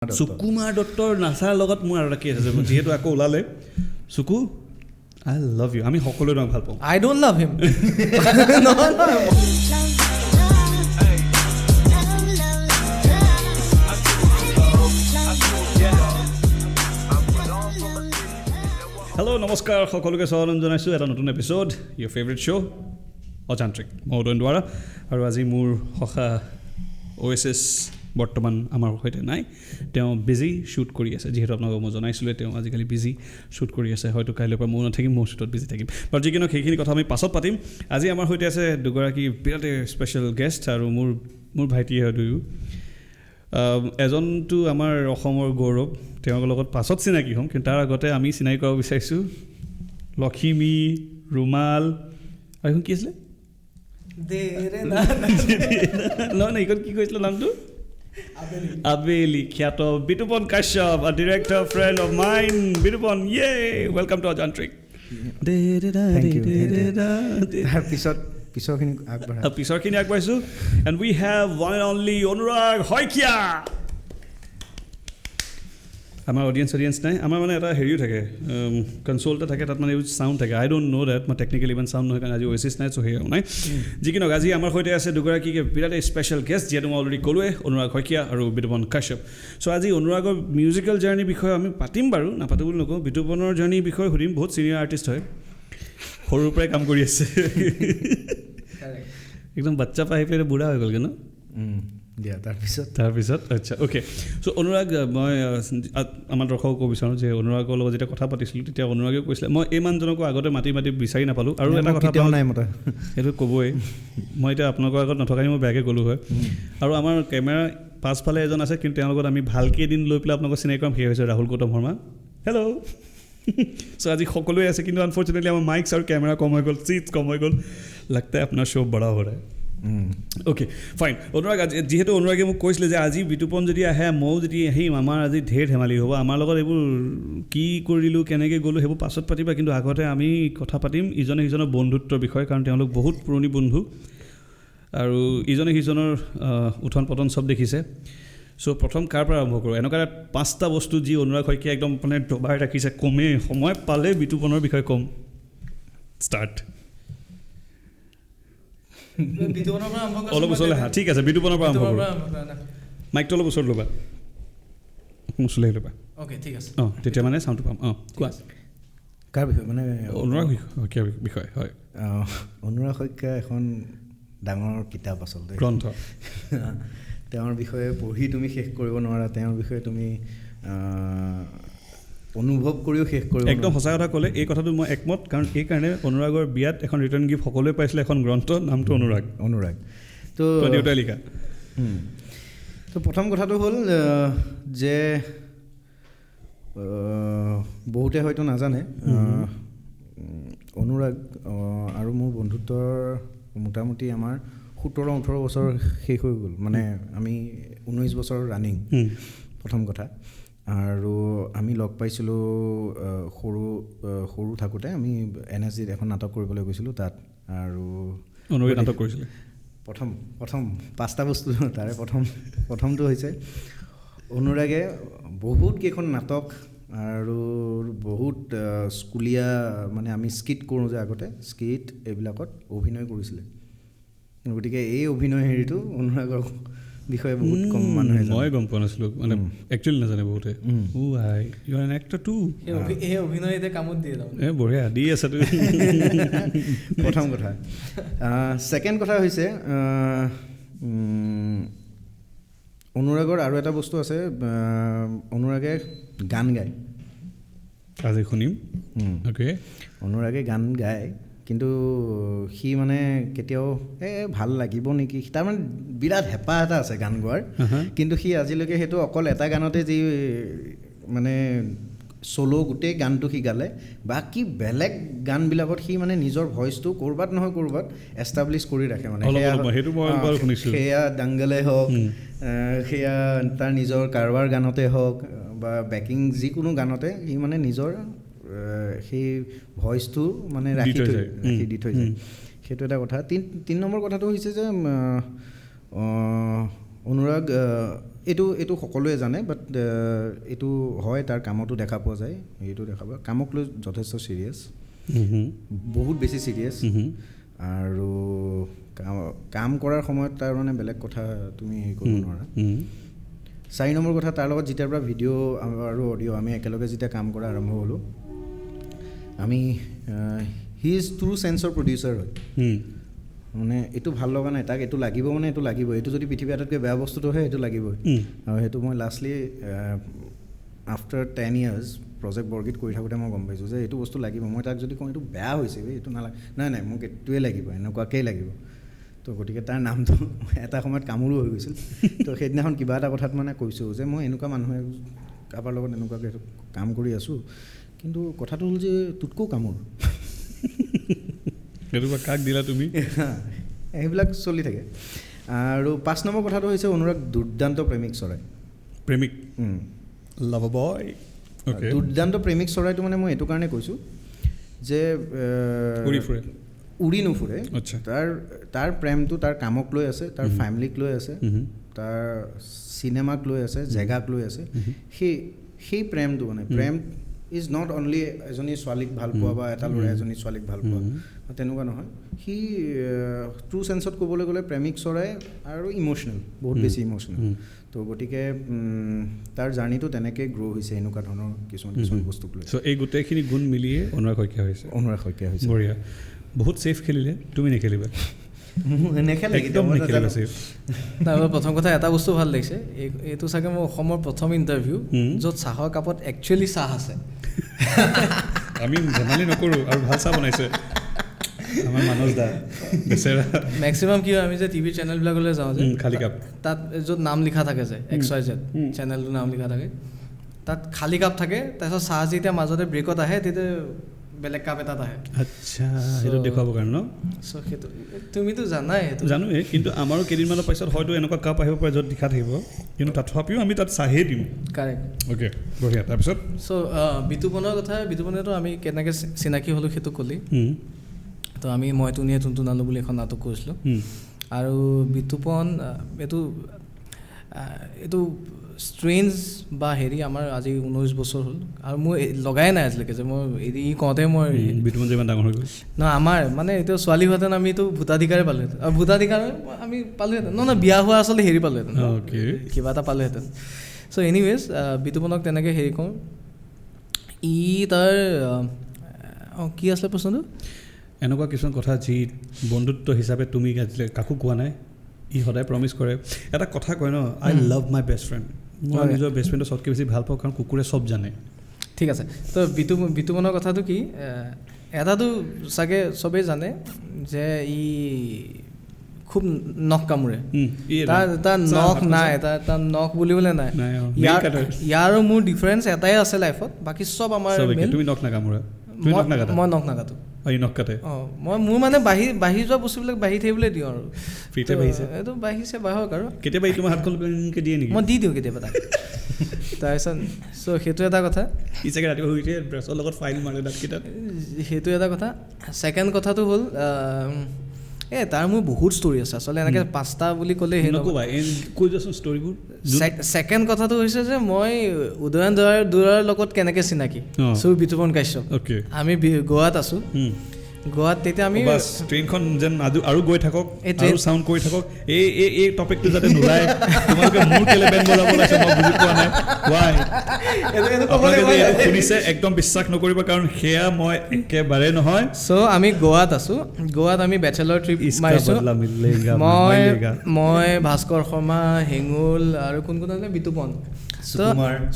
সুকুমাৰ দত্তৰ নাচাৰ লগত মোৰ আৰু এটা কেছ আছে যিহেতু আকৌ ওলালে সুকু আই লাভ ইউ আমি সকলোৱে তোমাক ভাল পাওঁ I don't love him. No. Hello' নমস্কাৰ সকলোকে স্বাগতম জনাইছোঁ এটা নতুন এপিছ'ড ইয়ৰ ফেভৰেট শ্ব' অযান্ত্ৰিক মই উদয়ন দুৱাৰা আৰু আজি মোৰ সখা OSS বৰ্তমান আমাৰ সৈতে নাই তেওঁ বিজি শ্বুট কৰি আছে যিহেতু আপোনালোকক মই জনাইছিলোঁ তেওঁ আজিকালি বিজি শ্বুট কৰি আছে হয়তো কাইলৈৰ পৰা মই নাথাকিম মোৰ শ্বুটত বিজি থাকিম বাৰু যিকিনো সেইখিনি কথা আমি পাছত পাতিম আজি আমাৰ সৈতে আছে দুগৰাকী বিৰাটেই স্পেচিয়েল গেষ্ট আৰু মোৰ ভাইটি হয় দুয়ো এজনটো আমাৰ অসমৰ গৌৰৱ তেওঁৰ লগত পাছত চিনাকি হ'ম কিন্তু তাৰ আগতে আমি চিনাকি কৰাব বিচাৰিছোঁ লখিমী ৰুমাল আৰু এখন কি আছিলে নহয় এইখন কি কৈছিলে নামটো আবেলি খ্যাত Bitupan Kashyap a director friend of mine Bitupan yay welcome to অযান্ত্ৰিক পিছৰখিনি আগবাঢ়িছোঁ and we have one and only Anurag Saikia আমাৰ অডিয়েঞ্চ নাই আমাৰ মানে এটা হেৰিও থাকে কনচোল এটা থাকে তাত মানে চাউণ্ড থাকে আই ডোণ্ট ন' ডেট মই টেকনিকেলি ইমান চাউণ্ড নহয় কাৰণ আজি OSS নাই চ' সেয়াও নাই যিকি নহওক আজি আমাৰ সৈতে আছে দুগৰাকী বিৰাট স্পেচিয়েল গেষ্ট যিহেতু মই অলৰেডি ক'লোৱে অনুৰাগ শইকীয়া আৰু বিতুপন কাশ্যপ চ' আজি অনুৰাগৰ মিউজিকেল জাৰ্ণিৰ বিষয়ে আমি পাতিম বাৰু নাপাতো বুলি নকওঁ বিতুপনৰ জাৰ্ণিৰ বিষয়ে সুধিম বহুত চিনিয়ৰ আৰ্টিষ্ট হয় সৰুৰ পৰাই কাম কৰি আছে একদম বাচ্চা পাই পেলাই বুঢ়া হৈ গ'লগৈ ন দিয়া তাৰপিছত আচ্ছা অ'কে চ' অনুৰাগ মই আমাৰ দৰ্শকক ক'ব বিচাৰোঁ যে অনুৰাগৰ লগত যেতিয়া কথা পাতিছিলোঁ তেতিয়া অনুৰাগেও কৈছিলে মই এই মানুহজনকো আগতে মাতি বিচাৰি নাপালোঁ আৰু এটা কথা নাই মতা সেইটো ক'বই মই এতিয়া আপোনালোকৰ আগত নথকাই মই বেয়াকৈ ক'লোঁ হয় আৰু আমাৰ কেমেৰা পাছফালে এজন আছে কিন্তু তেওঁৰ লগত আমি ভালকৈ এদিন লৈ পেলাই আপোনালোকক চিনাকি কৰাম সেয়া হৈছে ৰাহুল গৌতম শৰ্মা হেল্ল' চ' আজি সকলোৱে আছে কিন্তু আনফৰ্চুনেটলি আমাৰ মাইকছ আৰু কেমেৰা কম হৈ গ'ল চিটছ কম হৈ গ'ল লাগতা আপোনাৰ শ্ব' বৰা হৈ ৰहा অ'কে ফাইন অনুৰাগ যিহেতু অনুৰাগে মোক কৈছিলে যে আজি বিতুপন যদি আহে ময়ো যদি আহিম আমাৰ আজি ঢেৰ ধেমালি হ'ব আমাৰ লগত এইবোৰ কি কৰিলোঁ কেনেকৈ গ'লোঁ সেইবোৰ পাছত পাতিবা কিন্তু আগতে আমি কথা পাতিম ইজনে সিজনৰ বন্ধুত্বৰ বিষয়ে কাৰণ তেওঁলোক বহুত পুৰণি বন্ধু আৰু ইজনে সিজনৰ উঠন পতন চব দেখিছে চ' প্ৰথম কাৰ পৰা আৰম্ভ কৰোঁ এনেকুৱা 5টা বস্তু যি অনুৰাগ শইকীয়া একদম মানে দবাই ৰাখিছে কমেই সময় পালে বিতুপনৰ বিষয়ে ক'ম ষ্টাৰ্ট অলপ ওচৰলৈ আহা ঠিক আছে বিতুপনৰ পৰা আৰম্ভ কৰোঁ মাইকটো অলপ ওচৰত ল'বা ওচৰলৈ আহি ল'বা অ'কে ঠিক আছে অঁ তেতিয়া মানে চাউণ্ডটো পাম অঁ কোৱা কাৰ বিষয়ে মানে অনুৰাগ শইকীয়াৰ বিষয়ে হয় অনুৰাগ শইকীয়া এখন ডাঙৰ কিতাপ আচলতে গ্ৰন্থ তেওঁৰ বিষয়ে পঢ়ি তুমি শেষ কৰিব নোৱাৰা তেওঁৰ বিষয়ে তুমি অনুভৱ কৰিও শেষ কৰিব একদম সঁচা কথা ক'লে এই কথাটো মই একমত কাৰণ এইকাৰণে অনুৰাগৰ বিয়াত এখন ৰিটাৰ্ণ গিফ্ট সকলোৱে পাইছিলে এখন গ্ৰন্থ নামটো অনুৰাগ তো দেউতাই লিখা তো প্ৰথম কথাটো হ'ল যে বহুতে হয়তো নাজানে অনুৰাগ আৰু মোৰ বন্ধুত্বৰ মোটামুটি আমাৰ 17-18 বছৰ শেষ হৈ গ'ল মানে আমি 19 বছৰ ৰানিং প্ৰথম কথা আৰু আমি লগ পাইছিলোঁ সৰু থাকোঁতে আমি NSGত এখন নাটক কৰিবলৈ গৈছিলোঁ তাত আৰু অনুৰাগে নাটক কৰিছিলে প্ৰথম 5টা বস্তু তাৰে প্ৰথমটো হৈছে অনুৰাগে বহুত কেইখন নাটক আৰু বহুত স্কুলীয়া মানে আমি স্কিট কৰোঁ যে আগতে স্কিট এইবিলাকত অভিনয় কৰিছিলে গতিকে এই অভিনয় হেৰিটো অনুৰাগৰ বিষয়ে বহুত কম মানুহে মই গম পোৱা নাছিলোঁ মানে একচুৱেলি নাজানে বহুতে I you are an actor too এই অভিনয় এতিয়া কামত দিয়ে বঢ়িয়া দি আছে প্ৰথম কথা ছেকেণ্ড কথা হৈছে অনুৰাগৰ আৰু এটা বস্তু আছে অনুৰাগে গান গায় আজি শুনিম অ'কে অনুৰাগে গান গায় কিন্তু সি মানে কেতিয়াও ভাল লাগিব নেকি তাৰমানে বিৰাট হেঁপাহ এটা আছে গান গোৱাৰ কিন্তু সি আজিলৈকে সেইটো অকল এটা গানতে যি মানে চ'ল' গোটেই গানটো সি গালে বাকী বেলেগ গানবিলাকত সি মানে নিজৰ ভইচটো ক'ৰবাত নহয় ক'ৰবাত এষ্টাব্লিছ কৰি ৰাখে মানে সেয়া দাংগলে হওক সেয়া তাৰ নিজৰ কাৰোবাৰ গানতে হওক বা বেকিং যিকোনো গানতে সি মানে নিজৰ সেই ভইচটো মানে ৰাখি দি থৈ যায় সেইটো এটা কথা 3 নম্বৰ কথাটো হৈছে যে অনুৰাগ এইটো সকলোৱে জানে, বাট এইটো হয়, তাৰ কামতো দেখা পোৱা যায়, সেইটো দেখা পোৱা কামক লৈ যথেষ্ট ছিৰিয়াছ, বহুত বেছি ছিৰিয়াছ। আৰু কাম কৰাৰ সময়ত তাৰ মানে বেলেগ কথা তুমি কৰিব নোৱাৰা। 4 নম্বৰ কথা, তাৰ লগত যেতিয়াৰ পৰা ভিডিঅ' আৰু অডিঅ' আমি একেলগে যেতিয়া কাম কৰা আৰম্ভ হ'লোঁ, আমি he is true censor producer হয়। মানে এইটো ভাল লগা নাই, তাক এইটো লাগিব, মানে এইটো লাগিবই, এইটো যদি পৃথিৱীৰ আটাইতকৈ বেয়া বস্তুটো হয় সেইটো লাগিবই। আৰু সেইটো মই লাষ্টলি আফটাৰ 10 years প্ৰজেক্ট বৰগীত কৰি থাকোঁতে মই গম পাইছোঁ যে এইটো বস্তু লাগিব। মই তাক যদি কওঁ এইটো বেয়া হৈছে, এইটো নালাগে, নাই মোক এইটোৱে লাগিব, এনেকুৱাকেই লাগিব। তো গতিকে তাৰ নামটো এটা সময়ত কামোৰো হৈ গৈছিল। তো সেইদিনাখন কিবা এটা কথাত মানে কৈছোঁ যে মই এনেকুৱা মানুহে কাৰোবাৰ লগত এনেকুৱাকৈ কাম কৰি আছোঁ, কিন্তু কথাটো হ'ল যে তোতকৈও কামোৰ। সেইটো কাক দিলা তুমি? সেইবিলাক চলি থাকে। আৰু 5 নম্বৰ কথাটো হৈছে অনুৰাগ দুৰ্দান্ত প্ৰেমিক চৰাই। প্ৰেমিক লাভ বয়। দুৰ্দান্ত প্ৰেমিক চৰাইটো মানে মই এইটো কাৰণে কৈছোঁ যে উৰি নুফুৰে। তাৰ প্ৰেমটো তাৰ কামক লৈ আছে, তাৰ ফেমিলিক লৈ আছে, তাৰ চিনেমাক লৈ আছে, জেগাক লৈ আছে। সেই প্ৰেমটো মানে প্ৰেম ইজ নট অনলি এজনী ছোৱালীক ভাল পোৱা বা এটা ল'ৰাই এজনী ছোৱালীক ভাল পোৱা, তেনেকুৱা নহয়। সি ট্ৰু চেন্সত ক'বলৈ গ'লে প্ৰেমিক চৰাই আৰু ইম'চনেল, বহুত বেছি ইম'চনেল। তো গতিকে তাৰ জাৰ্ণিটো তেনেকৈ গ্ৰ' হৈছে এনেকুৱা ধৰণৰ কিছুমান বস্তুক লৈ। চ' এই গোটেইখিনি গুণ মিলিয়ে অনুৰাগ শইকীয়া হৈছে। বঢ়িয়া। বহুত ছেফ খেলিলে, তুমি নেখেলিবা? একদম নেখেলিবা ছেফ। প্ৰথম কথা এটা বস্তু ভাল লাগিছে, এইটো চাগে মোৰ অসমৰ প্ৰথম ইণ্টাৰভিউ য'ত চাহৰ কাপত একচুৱেলি চাহ আছে। আমি ধেমালি নকৰোঁ, আৰু ভাল চাহ বনাইছে আমাৰ মানস দা বেচেৰা। মেক্সিমাম কি হয়, আমি যে টিভি চেনেলবিলাকলৈ যাওঁ যে খালী কাপ, তাত য'ত নাম লিখা থাকে যে XYZ চেনেলটোৰ নাম লিখা থাকে, তাত খালী কাপ থাকে, তাৰপিছত চাহ যেতিয়া মাজতে ব্ৰেকত আহে তেতিয়া বেলেগ কাপ এটাত আহে। আচ্ছা, সেইটো দেখুৱাবৰ কাৰণে ন? চ' সেইটো তুমিতো জানাই, সেইটো জানোৱেই, কিন্তু আমাৰো কেইদিনমানৰ পাছত হয়তো এনেকুৱা কাপ আহিব পাৰে য'ত লিখা থাকিব, কিন্তু তথাপিও আমি তাত চাহেই দিম। কাৰেক্ট। অ'কে, বঢ়িয়া। তাৰপিছত বিতুপনৰ কথা, বিতুপনেতো আমি কেনেকৈ চিনাকি হ'লোঁ সেইটো ক'লি। তো মই তুনিয়ে টুনটুনালো বুলি এখন নাটক কৰিছিলোঁ, আৰু বিতুপন এইটো ষ্ট্ৰেঞ্জ বা হেৰি আমাৰ আজি 19 বছৰ হ'ল, আৰু মোৰ লগাই নাই আজিলৈকে যে মই ই কওঁতে মই বিতুপন যে ইমান ডাঙৰ হৈ গ'ল। নহয়, আমাৰ মানে এতিয়া ছোৱালী হোৱাহেঁতেন আমিতো ভোটাধিকাৰে পালোহেঁতেন, আৰু ভোটাধিকাৰ আমি পালোহেঁতেন, নহয় বিয়া হোৱা আচলতে হেৰি পালোহেঁতেন, কিবা এটা পালোহেঁতেন। চ' এনিৱেজ বিতুপনক তেনেকৈ হেৰি কৰোঁ। তাৰ কি আছিলে প্ৰশ্নটো? এনেকুৱা কিছুমান কথা যি বন্ধুত্ব হিচাপে তুমি আজিলৈকে কাকো কোৱা নাই, ই সদায় প্ৰমিছ কৰে। এটা কথা কয় ন, I love my best friend. মই নিজৰ বেষ্ট ফ্ৰেণ্ডক চবতকৈ বেছি ভাল পাওঁ, কাৰণ কুকুৰে চব জানে। ঠিক আছে, তো বিতুপনৰ কথাটো কি, এটাতো চাগে চবেই জানে যে ই খুব নখ কামোৰে। তাৰ নখ নাই, তাৰ নখ বুলিবলৈ নাই। ইয়াৰ আৰু মোৰ ডিফাৰেঞ্চ এটাই আছে লাইফত, বাকী চব আমাৰ। তুমি নখ নাকামোৰা? মই নখ নাকাটো। নখ কাটে? মোৰ মানে বাঢ়ি যোৱা বস্তুবিলাক বাঢ়ি থাকিবলৈ দিওঁ আৰু। ফ্ৰীতে বাঢ়িছে? এইটো বাঢ়িছে, বাঢ়ক আৰু। কেতিয়াবা ই তোমাৰ হাতখন দিয়ে নেকি? মই দি দিওঁ কেতিয়াবা তাক। তাৰপিছত সেইটো এটা কথা। ই চাগে ৰাতিপুৱা শুই উঠি ব্ৰাছৰ লগত ফাইল মাৰে দাঁতকেইটাত। সেইটো এটা কথা। ছেকেণ্ড কথাটো হ'ল তাৰ মোৰ বহুত ষ্টৰি আছে আচলতে, এনেকৈ 5টা বুলি ক'লে সেই নক'বা, কৈ যোৱাচোন ষ্টৰিবোৰ। ছেকেণ্ড কথাটো হৈছে যে মই উদয়ন দুৱৰাৰ লগত কেনেকৈ চিনাকি, বিতুপন কাশ্যপ। আমি গোৱাত আছোঁ, গোৱাত তেতিয়া আমি ট্ৰেইনখন যেন আৰু গৈ থাকক, আৰু চাউণ্ড কৰি থাকক, এই টপিকটো যাতে নোলায়। তোমালোকে মোৰ কেলে বেণ্ড বজাব লাগিছে মই বুজি পোৱা নাই। ৱাই আপোনালোকে যে শুনিছে একদম বিশ্বাস নকৰিব, কাৰণ সেয়া মই একেবাৰে নহয়। চ' আমি গোৱাত আছোঁ, গোৱাত আমি বেচেলৰ ট্ৰিপ মাৰিছোঁ। মই ভাস্কৰ শৰ্মা, হেঙুল আৰু কোন আছিলে, বিতুপন,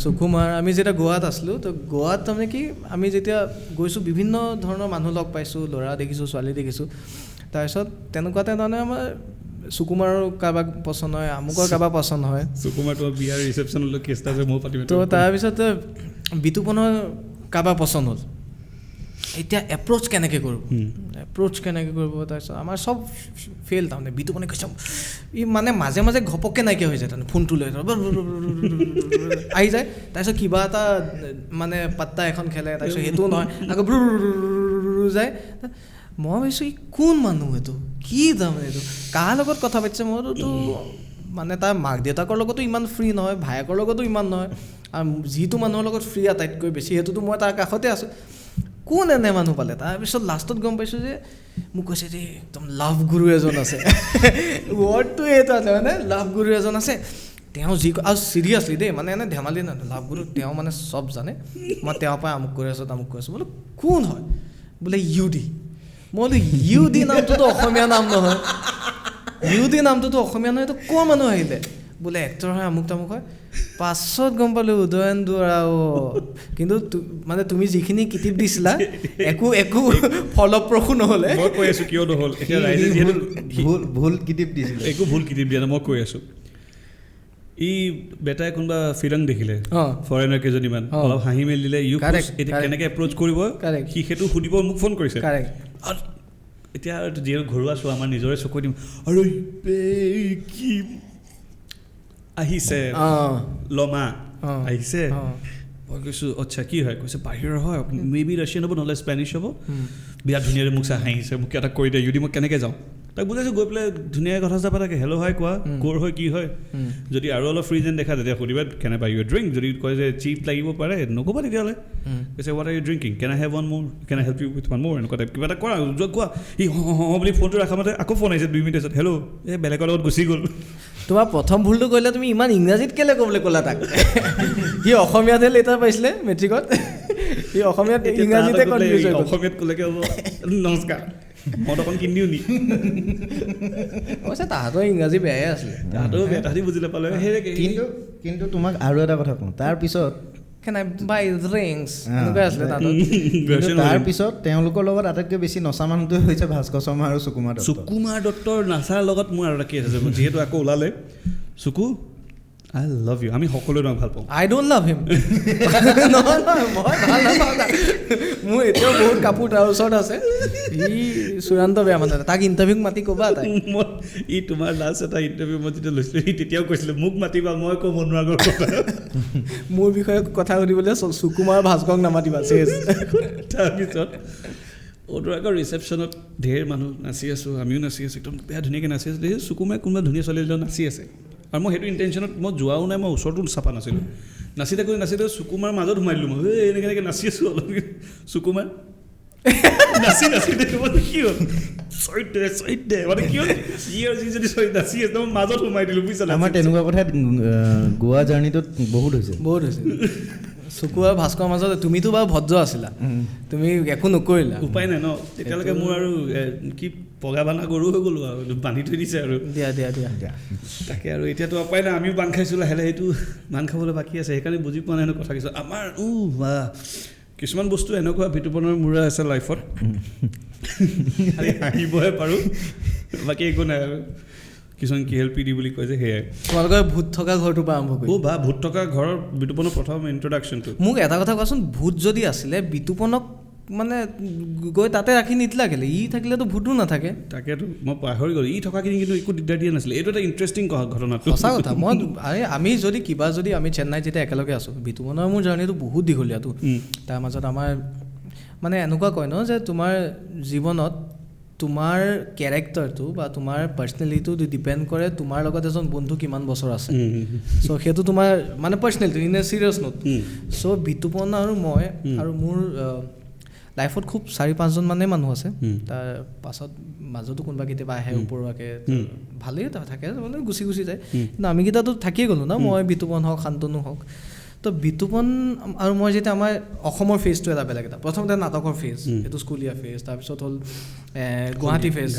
সুকুমাৰ। আমি যেতিয়া গোৱাত আছিলোঁ, তো গোৱাত তাৰমানে কি, আমি যেতিয়া গৈছোঁ বিভিন্ন ধৰণৰ মানুহ লগ পাইছোঁ, ল'ৰা দেখিছোঁ, ছোৱালী দেখিছোঁ। তাৰপিছত তেনেকুৱাতে তাৰমানে আমাৰ সুকুমাৰৰ কাৰোবাক পচন্দ হয়, আমুকৰ কাৰোবাক পচন্দ হয়। সুকুমাৰ তোমাৰ বিয়াৰ ৰিচেপশ্যনলৈ কেছ এটা যে মই পাতিম। তো তাৰপিছত বিতুপনৰ কাৰোবাক পচন্দ হ'ল। এতিয়া এপ্ৰ'চ কেনেকৈ কৰিব, তাৰপিছত আমাৰ চব ফেইল। তাৰমানে বিতুপনে কৈছে ই মানে মাজে মাজে ঘপককৈ নাইকিয়া হৈ যায়, তাৰমানে ফোনটো লৈ আহি যায়। তাৰপিছত কিবা এটা মানে পাত্তা এখন খেলে, তাৰপিছত সেইটোও নহয়, আকৌ যায়। মই ভাবিছোঁ ই কোন মানুহ, এইটো কি তাৰমানে, এইটো কাৰ লগত কথা পাতিছে, মইতো মানে তাৰ মাক দেউতাকৰ লগতো ইমান ফ্ৰী নহয়, ভায়েকৰ লগতো ইমান নহয়, আৰু যিটো মানুহৰ লগত ফ্ৰী আটাইতকৈ বেছি সেইটোতো মই তাৰ কাষতে আছোঁ। কোন এনে মানুহ পালে? তাৰপিছত লাষ্টত গম পাইছোঁ যে মোক কৈছে যে একদম লাভ গুৰু এজন আছে। ৱৰ্ডটো এইটো আছে মানে লাভ গুৰু এজন আছে, তেওঁ যি আৰু চিৰিয়াছলি দেই, মানে এনে ধেমালি নহয়, লাভ গুৰু তেওঁ মানে চব জানে, মই তেওঁৰ পৰা আমুক কৰি আছোঁ তামুক কৰি আছোঁ। বোলো কোন হয়? বোলে ইউডি। মই বোলো ইউডি নামটোতো অসমীয়া নাম নহয়, ইউডি নামটোতো অসমীয়া নহয়, এইটো ক'ৰ মানুহ আহিলে? বোলে এক্টৰ হয় আমুক তামুক হয়। পাছত গম পালোঁ উদয়ন দুৱৰা। কিন্তু মানে তুমি যিখিনি কিটিপ দিছিলা একো ফলপ্ৰসূ নহ'লে। মই কৈ আছোঁ কিয় নহ'ল, এতিয়া ৰাইজে ভুল কিটিপ দিছিলে। একো ভুল কিটিপ দিয়া নাই, মই কৈ আছোঁ। ই বেটাই কোনোবা ফিল্ম দেখিলে ফৰেনাৰ কেইজনীমান, অলপ হাঁহি মেলি দিলে, এতিয়া কেনেকৈ এপ্ৰ'চ কৰিব সি সেইটো সুধিব মোক ফোন কৰিছে। এতিয়া যিহেতু ঘৰুৱা চোৱা আমাৰ নিজৰে চকু দিম আৰু কি আহিছে লমা আহিছে, মই কৈছোঁ আচ্ছা কি হয়? কৈছে বাহিৰৰ হয়, মে বি ৰাছিয়ান হ'ব নহ'লে স্পেনিছ হ'ব। বিৰাট ধুনীয়াকৈ মোক চাই হাঁহিছে, মোক এটা কৈ দিয়ে ইউডি মই কেনেকৈ যাওঁ? তাক বুজাইছোঁ গৈ পেলাই ধুনীয়াকৈ কথা চথা পাতাকে, হেল্ল' হয় কোৱা, ক'ৰ হয় কি হয়। যদি আৰু অলপ ফ্ৰী যেন দেখা তেতিয়া সুধিবা কেনে পাই ইউ ড্ৰিংক, যদি কয় যে চিপ লাগিব পাৰে নক'বা তেতিয়াহ'লে। কৈছে what are you drinking, can I have one more, can I help you with one more, এনেকুৱা টাইপ কিবা এটা কৰা যোৱা কোৱা। সি বুলি ফোনটো ৰখা মতে আকৌ ফোন আহিছে 2 মিনিট পিছত, হেল্ল' এই বেলেগৰ লগত গুচি গ'ল। তোমাৰ প্ৰথম ভুলটো কৰিলে তুমি ইমান ইংৰাজীত কেলৈ ক'বলৈ ক'লা তাক? সি অসমীয়াতহে লেটাৰ পাইছিলে মেট্ৰিকত, সি অসমীয়াত ইংৰাজীতে অসমীয়াত ক'লেকে হ'ব নমস্কাৰ মই অকণ কিনি দিওঁ নি? অৱশ্যে তাহাঁতৰ ইংৰাজী বেয়াই আছিলে, তাহাঁতেও বেয়া, তাহাঁতি বুজি নাপালে। কিন্তু তোমাক আৰু এটা কথা কওঁ, তাৰপিছত তাৰপিছত তেওঁলোকৰ লগত আটাইতকৈ বেছি নচা মানুহটোৱে হৈছে ভাস্কৰ শৰ্মা আৰু সুকুমাৰ দত্ত। সুকুমাৰ দত্তৰ নাচাৰ লগত মোৰ আৰু এটা কেছ আছে, যিহেতু আকৌ ওলালে চুকু আই লাভ ইউ, আমি সকলোৱে তোমাক ভাল পাওঁ। আই ডোণ্ট লাভ হিম। নহয় মই ভাল নাপাওঁ তাক, মোৰ এতিয়াও বহুত কাপোৰ তাৰ ওচৰত আছে, ই চূড়ান্ত বেয়া মানুহ। তাক ইণ্টাৰভিউক মাতি ক'বা তাই। ই তোমাৰ লাষ্ট এটা ইণ্টাৰভিউ মই যেতিয়া লৈছিলোঁ সি তেতিয়াও কৈছিলে মোক মাতিবা, মই কওঁ মনোৰাগৰ কথা। মোৰ বিষয়ে কথা সুধিবলৈ সুকুমাৰ ভাস্কৰক নামাতিবা চেছ। তাৰপিছত অনুৰাগৰ ৰিচেপশ্যনত ঢেৰ মানুহ নাচি আছোঁ, আমিও নাচি আছোঁ, একদম বেয়া ধুনীয়াকৈ নাচি আছিলোঁ। সেই সুকুমাৰে কোনোবা ধুনীয়া ছোৱালী এজনী নাচি আছে, আৰু মই সেইটো ইণ্টেনশ্যনত মই যোৱাও নাই, মই ওচৰতো চাপা নাছিলোঁ। নাচি থাকোঁতে সুকুমাৰ মাজত সোমাই দিলোঁ, মই এনেকৈ নাচি আছোঁ অলপ। সুকুমাৰ নাচি কি হ'ল চৈতে মানে কি হ'ল ই আৰু যি যদি নাচি আছে মই মাজত সোমাই দিলোঁ, বুজিছা? আমাৰ তেনেকুৱা কথা গোৱা জাৰ্ণিটোত বহুত হৈছে। চকু আৰু ভাস্কৰ মাজত তুমিতো বাৰু ভদ্ৰ আছিলা, তুমি একো নকৰিলা, উপায় নাই ন। তেতিয়ালৈকে মোৰ আৰু কি পগা বান্ধা গৰু হৈ গ'লো আৰু বান্ধি থৈ দিছে আৰু দিয়া তাকে। আৰু এতিয়াতো উপায় নাই, আমিও বান্ধ খাইছোঁ লাহে লাহে, সেইটো বান্ধ খাবলৈ বাকী আছে, সেইকাৰণে বুজি পোৱা নাই কথা কিছু আমাৰ। কিছুমান বস্তু এনেকুৱা বিতুপনৰ মূৰা আছে লাইফত, হাঁহিবহে পাৰোঁ, বাকী একো নাই আৰু। কিছুমান KLPD বুলি কয় যে সেয়াই। তোমালোকৰ ভূত থকা ঘৰটোৰ পৰা আৰম্ভ কৰি ভূত থকা ঘৰৰ বিতুপনৰ প্ৰথম ইন্ট্ৰডাকশ্যনটো। মোক এটা কথা কোৱাচোন, ভূত যদি আছিলে বিতুপনক মানে গৈ তাতে ৰাখি নিদিলা কেলে? ই থাকিলেতো ভূতো নাথাকে। তাকেতো মই পাহৰি গ'লোঁ, ই থকাখিনি কিন্তু একো দিগদাৰ দিয়া নাছিলে। এইটো এটা ইণ্টাৰেষ্টিং ঘটনাটো, সঁচা কথা। আমি যদি আমি চেন্নাইত যেতিয়া একেলগে আছোঁ, বিতুপনৰ মোৰ জাৰ্ণিটো বহুত দীঘলীয়াটো। তাৰ মাজত আমাৰ মানে এনেকুৱা কয় ন যে তোমাৰ জীৱনত তোমাৰ কেৰেক্টাৰটো বা তোমাৰ পাৰ্চনেলিটিটো ডিপেণ্ড কৰে তোমাৰ লগত এজন বন্ধু কিমান বছৰ আছে। চ' সেইটো তোমাৰ মানে personality in a serious note. So' Bitupan আৰু মই আৰু মোৰ লাইফত খুব 4-5জন মানে মানুহ আছে। তাৰ পাছত মাজতো কোনোবা কেতিয়াবা আহে ওপৰুৱাকৈ, ভালেই থাকে মানে গুচি যায়। কিন্তু আমিকেইটাতো থাকিয়ে গ'লোঁ ন, মই বিতুপন হওক শান্তনু হওক। তো বিতুপন আৰু মই যেতিয়া আমাৰ অসমৰ ফেজটো এটা বেলেগ এটা, প্ৰথমতে নাটকৰ ফেজ, সেইটো স্কুলীয়া ফেজ, তাৰপিছত হ'ল গুৱাহাটী ফেজ,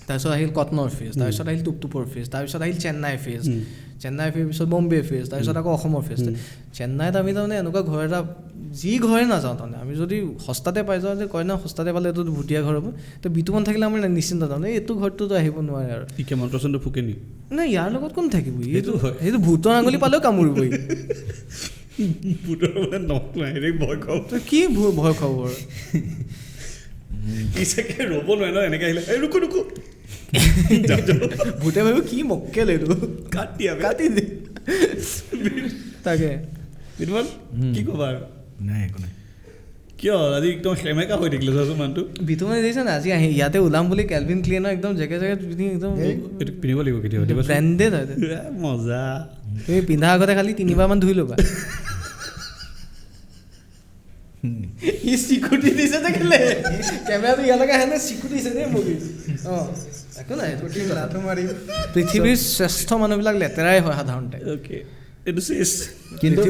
তাৰপিছত আহিল কটনৰ ফেজ, তাৰপিছত আহিল টুপটুপৰ ফেজ, তাৰপিছত আহিল চেন্নাই ফেজ পিছত বম্বে ফেজ, তাৰপিছত আকৌ অসমৰ ফেজ। চেন্নাইত আমি তাৰমানে এনেকুৱা ঘৰ এটা, যি ঘৰে নাযাওঁ তাৰমানে, আমি যদি সস্তাতে পাই যাওঁ, যে কয় ন সস্তাতে পালে এইটো ভুটীয়া ঘৰ হ'ব, তো বিতুপন থাকিলে আমাৰ নিশ্চিন্ত তাৰমানে এইটো ঘৰটোতো আহিব নোৱাৰে আৰু। মন্ত্ৰচন্দ্ৰ ফুকে নি? নাই, ইয়াৰ লগত কোন থাকিব? সেইটো ভূতৰ আঙুলি পালেও কামুৰিবই। ভূতৰ মানে ভয় খাব। কি ভয় খাব বাৰু? চাগে ৰ'ব নোৱাৰে ন, এনেকৈ আহিলে ৰুকো ভূতে ভাবিব কি মক্কেল এইটো, কাটি দে। তাকে বিতুপন কি ক'বা আৰু? নাই একো নাই। কিয় আজি একদম সেমেকা হৈ থাকিলে চাচোন মানুহটো বিতুমনে দেখিছে না আজি আহি ইয়াতে ওলাম বুলি কেলভিন ক্লিনৰ একদম জেগে জেগে পিন্ধি একদম এইটো পিন্ধিব লাগিব কেতিয়াবা ব্ৰেণ্ডেড হয় মজা তুমি পিন্ধা আগতে খালি 3বাৰমান ধুই ল'বা ই চিকুটি দিছে দেখিলে কেমেৰাটো ইয়ালৈকে আহে নে চিকুটি দিছে দেই মোক অঁ একো নাই পৃথিৱীৰ শ্ৰেষ্ঠ মানুহবিলাক লেতেৰাই হয় সাধাৰণতে অ'কে এইটো চেছ কিন্তু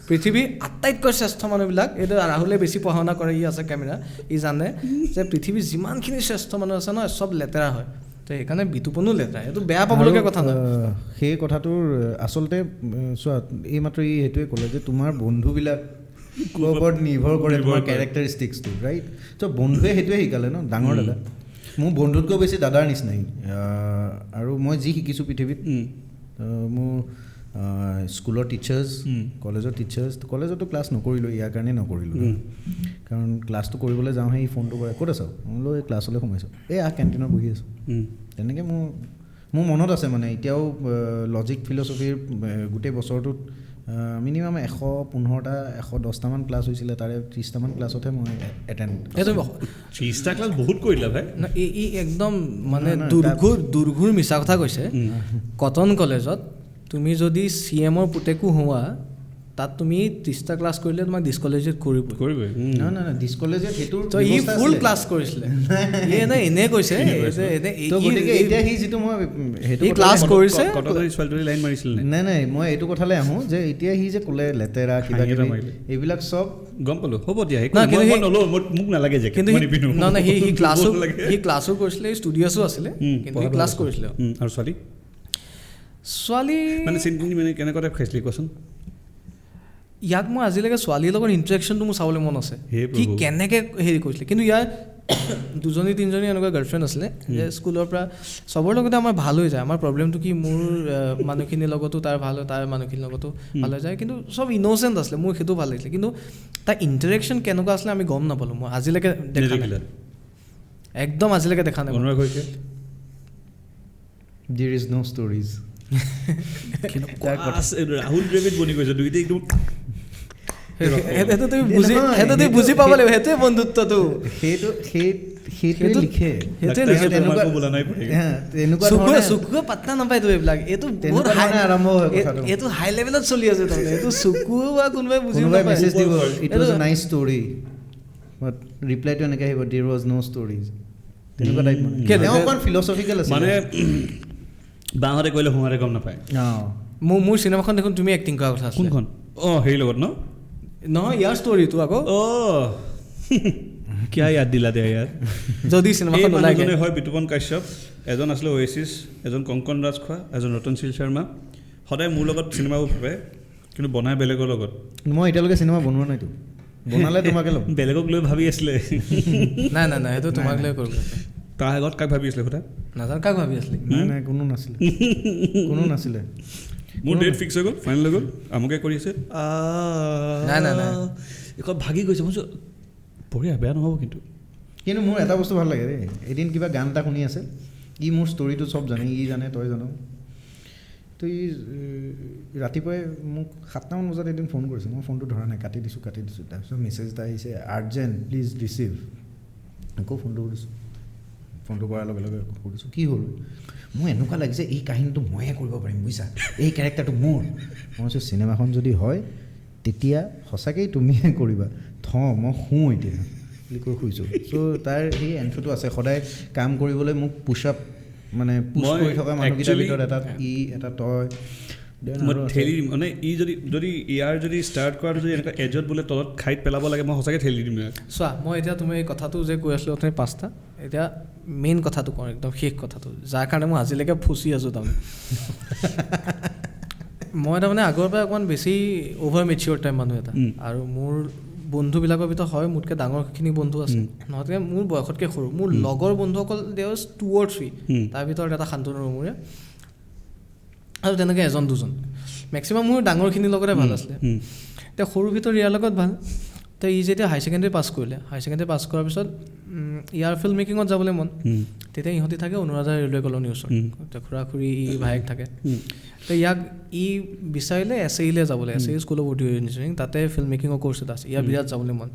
পৃথিৱীৰ আটাইতকৈ শ্ৰেষ্ঠ মানুহবিলাক এইটো ৰাহুলে বেছি পঢ়া শুনা কৰে ই আছে কেমেৰা ই জানে যে পৃথিৱীৰ যিমানখিনি শ্ৰেষ্ঠ মানুহ আছে নহয় চব লেতেৰা হয় তো সেইকাৰণে বিতুপনো লেতেৰা এইটো বেয়া পাবলগীয়া কথা নহয় সেই কথাটোৰ আচলতে চোৱা এইমাত্ৰ ই সেইটোৱে ক'লে যে তোমাৰ বন্ধুবিলাক ওপৰত নিৰ্ভৰ কৰে তোমাৰ কেৰেক্টাৰিষ্টিক্সটো ৰাইট ত' বন্ধুৱে সেইটোৱে শিকালে ন ডাঙৰ দাদা মোৰ বন্ধুতকৈ বেছি দাদাৰ নিচিনাই আৰু মই যি শিকিছোঁ পৃথিৱীত মোৰ স্কুলৰ টিচাৰ্ছ কলেজৰ টিচাৰ্ছ কলেজতো ক্লাছ নকৰিলোঁ ইয়াৰ কাৰণে নকৰিলোঁ কাৰণ ক্লাছটো কৰিবলৈ যাওঁহে এই ফোনটো কৰে ক'ত আছ মই বোলো এই ক্লাছলৈ সোমাইছোঁ এই কেণ্টিনত বহি আছোঁ তেনেকৈ মোৰ মনত আছে মানে এতিয়াও লজিক ফিলচফিৰ গোটেই বছৰটোত মিনিমাম 115টা 110টামান ক্লাছ হৈছিলে তাৰে 30টামান ক্লাছতহে মই এটেণ্ড 30টা ক্লাছ বহুত কৰিলা ভাই ই একদম মানে দুৰ্ঘুৰ মিছা কথা কৈছে কটন কলেজত তুমি যদি CMৰ পুতেকো হোৱা তাত তুমি 30টা ক্লাছ কৰিলে তোমাক ডিছকলেজেট কৰিবই নাই ডিছকলেজেট সেইটো ই ফুল ক্লাছ কৰিছিলে এনে কৈছে এতিয়া সি যিটো মই সেইটো ক্লাছ কৰিছে লাইন মাৰিছিল নাই মই এইটো কথালৈ আহোঁ যে এতিয়া সি যে ক'লে লেতেৰা কিবা কিবি এইবিলাক চব গম পালোঁ হ'ব দিয়া মোক নালাগে যে কিন্তু সি ক্লাছো কৰিছিলে ষ্টুডিঅ'ছো আছিলে কিন্তু ক্লাছ কৰিছিলে আৰু ছোৱালী মানে চিন্তিনি মানে কেনেকুৱা টাইপ খাইছিলি কোৱাচোন ইয়াক মই আজিলৈকে ছোৱালীৰ লগত ইণ্টাৰেকশ্যনটো মোৰ চাবলৈ মন আছে কি কেনেকৈ হেৰি কৰিছিলে কিন্তু ইয়াৰ 2-3জনী এনেকুৱা গাৰ্লফ্ৰেণ্ড আছিলে যে স্কুলৰ পৰা চবৰ লগতে আমাৰ ভাল হৈ যায় আমাৰ প্ৰব্লেমটো কি মোৰ মানুহখিনিৰ লগতো তাৰ ভাল হয় তাৰ মানুহখিনিৰ লগতো ভাল হৈ যায় কিন্তু চব ইন'চেণ্ট আছিলে মোৰ সেইটো ভাল লাগিছিলে কিন্তু তাৰ ইণ্টাৰেকশ্যন কেনেকুৱা আছিলে আমি গম নাপালোঁ মই আজিলৈকে দেখা নাই একদম আজিলৈকে দেখা নাই There is no stories Rahul দ্ৰেভিড বনি গৈছে দুইটাই একদম তুমি বুজি পাব লাগিব সেইটোৱে বন্ধুত্বটো চকুৱে পাত্তা নাপায়তো এইবিলাক এইটো এইটো হাই লেভেলত চলি আছে তাৰমানে এইটো চকু বা কোনোবাই বুজি নাপায় it was a nice story but ৰিপ্লাইটো এনেকৈ আহিব দেৰ ৱাজ ন' ষ্টৰিজ তেনেকুৱা টাইপ মানে অকণ ফিলচফিকেল আছে মানে বাহঁতে কৰিলে সোঁহাতে গম নাপায় মোৰ চিনেমাখন দেখোন তুমি এক্টিং কৰা কথা আছে কোনখন হেৰি লগত নহয় ইয়াৰ ষ্টৰিটো আকৌ কিয় ইয়াদ দিলা দিয়া ইয়াত যদি চিনেমাখন ওলাইগে হয় বিতুপন কাশ্যপ এজন আছিলে অ'এচিছ এজন কংকন ৰাজখোৱা এজন ৰতনশীল শৰ্মা সদায় মোৰ লগত চিনেমাবোৰ ভাবে কিন্তু বনাই বেলেগৰ লগত মই এতিয়ালৈকে চিনেমা বনোৱা নাইতো বনালে তোমাকে ল'ম বেলেগক লৈ ভাবি আছিলে নাই সেইটো তোমাক লৈ কৰিব তাৰ আগত কাক ভাবি আছিলে কথা নাজানো কাক ভাবি আছিলে নাই কোনো নাছিলে মোৰ ডেট ফিক্স হৈ গ'ল ফাইনেল হৈ গ'ল আমুকে কৰি আছে নাই এখন ভাগি গৈছে মই বঢ়িয়া বেয়া নহ'ব কিন্তু মোৰ এটা বস্তু ভাল লাগে দেই এদিন কিবা গান এটা শুনি আছে ই মোৰ ষ্টৰিটো চব জানে ই জানে তই জানো তো ই ৰাতিপুৱাই মোক 7টামান বজাত এদিন ফোন কৰিছে মই ফোনটো ধৰা নাই কাটি দিছোঁ তাৰপিছত মেছেজ এটা আহিছে আৰ্জেণ্ট প্লিজ ৰিচিভ আকৌ ফোনটো কৰিছোঁ ফোনটো কৰাৰ লগে লগে সুধিছোঁ কি হ'ল মোৰ এনেকুৱা লাগিছে এই কাহিনীটো ময়ে কৰিব পাৰিম বুজিছা এই কেৰেক্টাৰটো মোৰ মই কৈছোঁ চিনেমাখন যদি হয় তেতিয়া সঁচাকেই তুমিয়ে কৰিবা মই শুওঁ এতিয়া বুলি কৈ শুইছোঁ চ' তাৰ সেই এণ্ট্ৰটো আছে সদায় কাম কৰিবলৈ মোক পুছ আপ মানে পুছ কৰি থকা মানুহকেইটাৰ ভিতৰত এটা তই ঠেলি দিম মানে ই যদি ইয়াৰ যদি ষ্টাৰ্ট কৰাটো যদি এনেকুৱা এজত বোলে তলত খাইত পেলাব লাগে মই সঁচাকৈ ঠেলি দিম চোৱা মই এতিয়া তুমি এই কথাটো যে কৈ আছিলোঁ অথনি 5টা এতিয়া মেইন কথাটো কওঁ একদম শেষ কথাটো যাৰ কাৰণে মই আজিলৈকে ফচি আছোঁ তাৰমানে মই তাৰমানে আগৰ পৰাই অকণমান বেছি অ'ভাৰ মেচিয়ৰ টাইপ মানুহ এটা আৰু মোৰ বন্ধুবিলাকৰ ভিতৰত হয় মোতকৈ ডাঙৰখিনি বন্ধু আছে নহ'লে মোৰ বয়সতকৈ সৰু মোৰ লগৰ বন্ধুসকল দেউ 2 or 3 তাৰ ভিতৰত এটা শান্তনু ৰমূৰে আৰু তেনেকৈ 1-2জন মেক্সিমাম মোৰ ডাঙৰখিনিৰ লগতে ভাল আছিলে এতিয়া সৰুৰ ভিতৰত ইয়াৰ লগত ভাল তো ই যেতিয়া হাই ছেকেণ্ডেৰী পাছ কৰিলে হাই ছেকেণ্ডেৰী পাছ কৰাৰ পিছত ইয়াৰ ফিল্ম মেকিঙত যাবলৈ মন তেতিয়া ইহঁতি থাকে অনুৰাধা ৰেলৱে কলনীৰ ওচৰত খুৰা খুৰী ই ভায়েক থাকে তো ইয়াক ই বিচাৰিলে SAE যাবলৈ SAE school of audio' engineering তাতে ফিল্ম মেকিঙৰ কোৰ্ছ এটা আছে ইয়াৰ বিৰাট যাবলৈ মন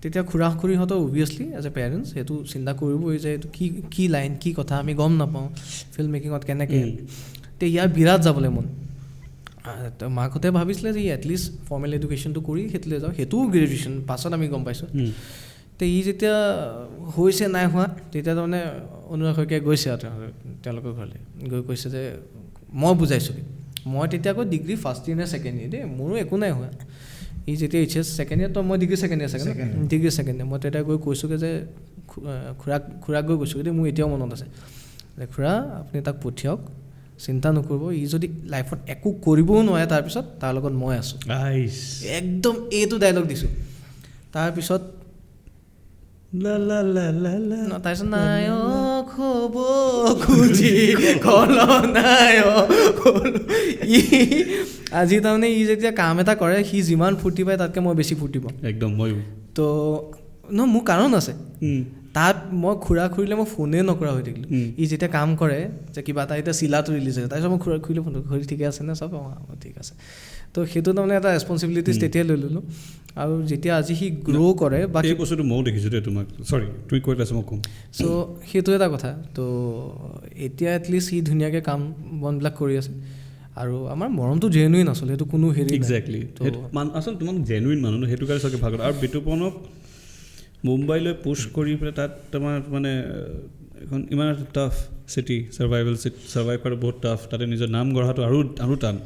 তেতিয়া খুৰা খুৰীহঁতৰ অভিয়াছলি এজ এ পেৰেণ্টছ সেইটো চিন্তা কৰিবই যে এইটো কি লাইন কি কথা আমি গম নাপাওঁ ফিল্ম মেকিঙত কেনেকৈ তে ইয়াৰ বিৰাট যাবলৈ মন তো মাকহঁতে ভাবিছিলে যে এটলিষ্ট ফৰ্মেল এডুকেশ্যনটো কৰি সেইটোলৈ যাওঁ সেইটোও গ্ৰেজুৱেশ্যন পাছত আমি গম পাইছোঁ তে ই যেতিয়া হৈছে নাই হোৱা তেতিয়া তাৰমানে অনুৰাগ শইকীয়াই গৈছে আৰু তেওঁলোকৰ ঘৰলৈ গৈ কৈছে যে মই বুজাইছোঁ মই তেতিয়া আকৌ ডিগ্ৰী ফাৰ্ষ্ট ইয়েৰ নে ছেকেণ্ড ইয়েৰ দেই মোৰো একো নাই হোৱা ই যেতিয়া HS ছেকেণ্ড ইয়েৰ তো মই degree second year degree second year মই তেতিয়া গৈ কৈছোঁগৈ যে খুৰাক গৈ কৈছোঁগৈ দেই মোৰ এতিয়াও মনত আছে যে খুৰা আপুনি তাক পঠিয়াওক চিন্তা নকৰিব ই যদি লাইফত একো কৰিবও নোৱাৰে তাৰপিছত তাৰ লগত মই আছোঁ একদম এইটো ডাইলগ দিছোঁ তাৰপিছত তাৰপিছত নায়ক হ'ব খুজি খলনায়ক আজি তাৰমানে ই যেতিয়া কাম এটা কৰে সি যিমান ফূৰ্তি পায় তাতকৈ মই বেছি ফূৰ্তি পাওঁ একদম ময়ো তো মোৰ কাৰণ আছে তাত মই খুৰিলে মই ফোনেই নকৰা হৈ থাকিলোঁ ই যেতিয়া কাম কৰে যে কিবা এটা এতিয়া চিলাটো ৰিলিজ হয় তাৰপিছত মই খুৰিলে ফোন কৰি ঠিকে আছে নে চব অঁ ঠিক আছে তো সেইটো তাৰমানে এটা ৰেছপনচিবিলিটিজ তেতিয়াই লৈ ল'লোঁ আৰু যেতিয়া আজি সি গ্ৰ' কৰে বা এই বস্তুটো ময়ো দেখিছোঁ দেই তোমাক চৰি তুমি কৈ আছা মই ক'ম চ' সেইটো এটা কথা তো এতিয়া এটলিষ্ট সি ধুনীয়াকৈ কাম বনবিলাক কৰি আছে আৰু আমাৰ মৰমটো জেনুইন আচলতে সেইটো কোনো হেৰি একজেক্টলি আচলতে তোমাক জেনুইন মানুহ সেইটো কাৰণে চাগে ভাল আৰু বিতুপনক মুম্বাইলৈ পুছ কৰি পেলাই তাত তোমাৰ মানে এখন ইমান এটা টাফ চিটি ছাৰ্ভাইভ কৰাটো বহুত টাফ তাতে নিজৰ নাম গঢ়াটো আৰু টান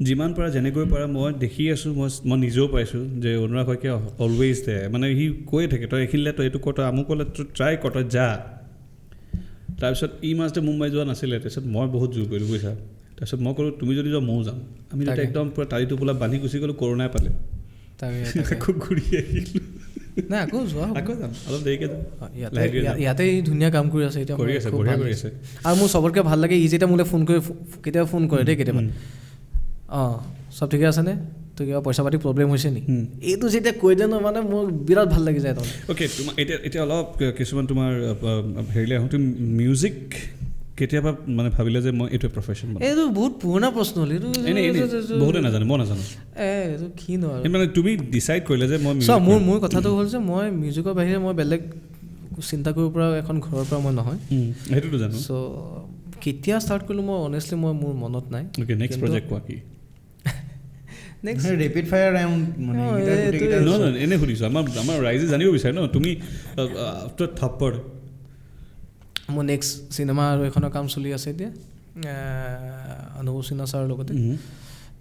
যিমান পৰা যেনেকৈ পৰা মই দেখি আছোঁ মই নিজেও পাইছোঁ যে অনুৰাগ শইকীয়া অলৱেজ দে মানে সি কৈয়ে থাকে তই এইখিনিলে তই এইটো কৰ তই আমুক ক'লে তই ট্ৰাই কৰ তই যা তাৰপিছত ই মাজতে মুম্বাই যোৱা নাছিলে তাৰপিছত মই বহুত জোৰ কৰিলোঁ বুজিছা তাৰপিছত মই ক'লোঁ তুমি যদি যোৱা ময়ো যাম আমি তেতিয়া একদম পূৰা তালিটো বোলা বান্ধি গুচি গ'লোঁ কৰোণাই পালে আকৌ ঘূৰি আহিলোঁ নাই আকৌ যোৱা আকৌ যাম অলপ দেৰিকৈ যাম ইয়াতে ধুনীয়া কাম কৰি আছে এতিয়া কৰি আছে বঢ়িয়া কৰি আছে আৰু মোৰ চবতকৈ ভাল লাগে ই যেতিয়া মোলৈ ফোন কৰি কেতিয়াবা ফোন কৰে দেই কেতিয়াবা অঁ চব ঠিকে আছেনে তো কিবা পইচা পাতি প্ৰব্লেম হৈছে নি এইটো যেতিয়া কৈ দিয়ে ন মানে মোৰ বিৰাট ভাল লাগি যায় তাৰমানে অ'কে তোমাৰ এতিয়া অলপ কিছুমান তোমাৰ হেৰিলৈ আহোঁ তুমি মিউজিক কেতিয়াবা মানে ভাবিলে যে মই এইটোৱে প্ৰফেশ্যন এইটো বহুত পুৰণা প্ৰশ্ন হ'ল এইটো বহুতে নাজানে মই নাজানো এইটো কি নহয় মানে তুমি ডিচাইড কৰিলে যে মই মোৰ কথাটো হ'ল যে মই মিউজিকৰ বাহিৰে মই বেলেগ চিন্তা কৰিব পৰা এখন ঘৰৰ পৰা মই নহয় সেইটোতো জানো চ' কেতিয়া ষ্টাৰ্ট কৰিলোঁ মই অনেষ্টলি মোৰ মনত নাই অ'কে নেক্সট প্ৰজেক্ট কোৱা কি ৰেপিড ফায়াৰ ৰাউণ্ড মানে এনেই সুধিছোঁ আমাৰ ৰাইজে জানিব বিচাৰে ন তুমি থাপ্পৰ মোৰ নেক্সট চিনেমা আৰু এখনৰ কাম চলি আছে এতিয়া অনুভৱ সিনহা ছাৰৰ লগতে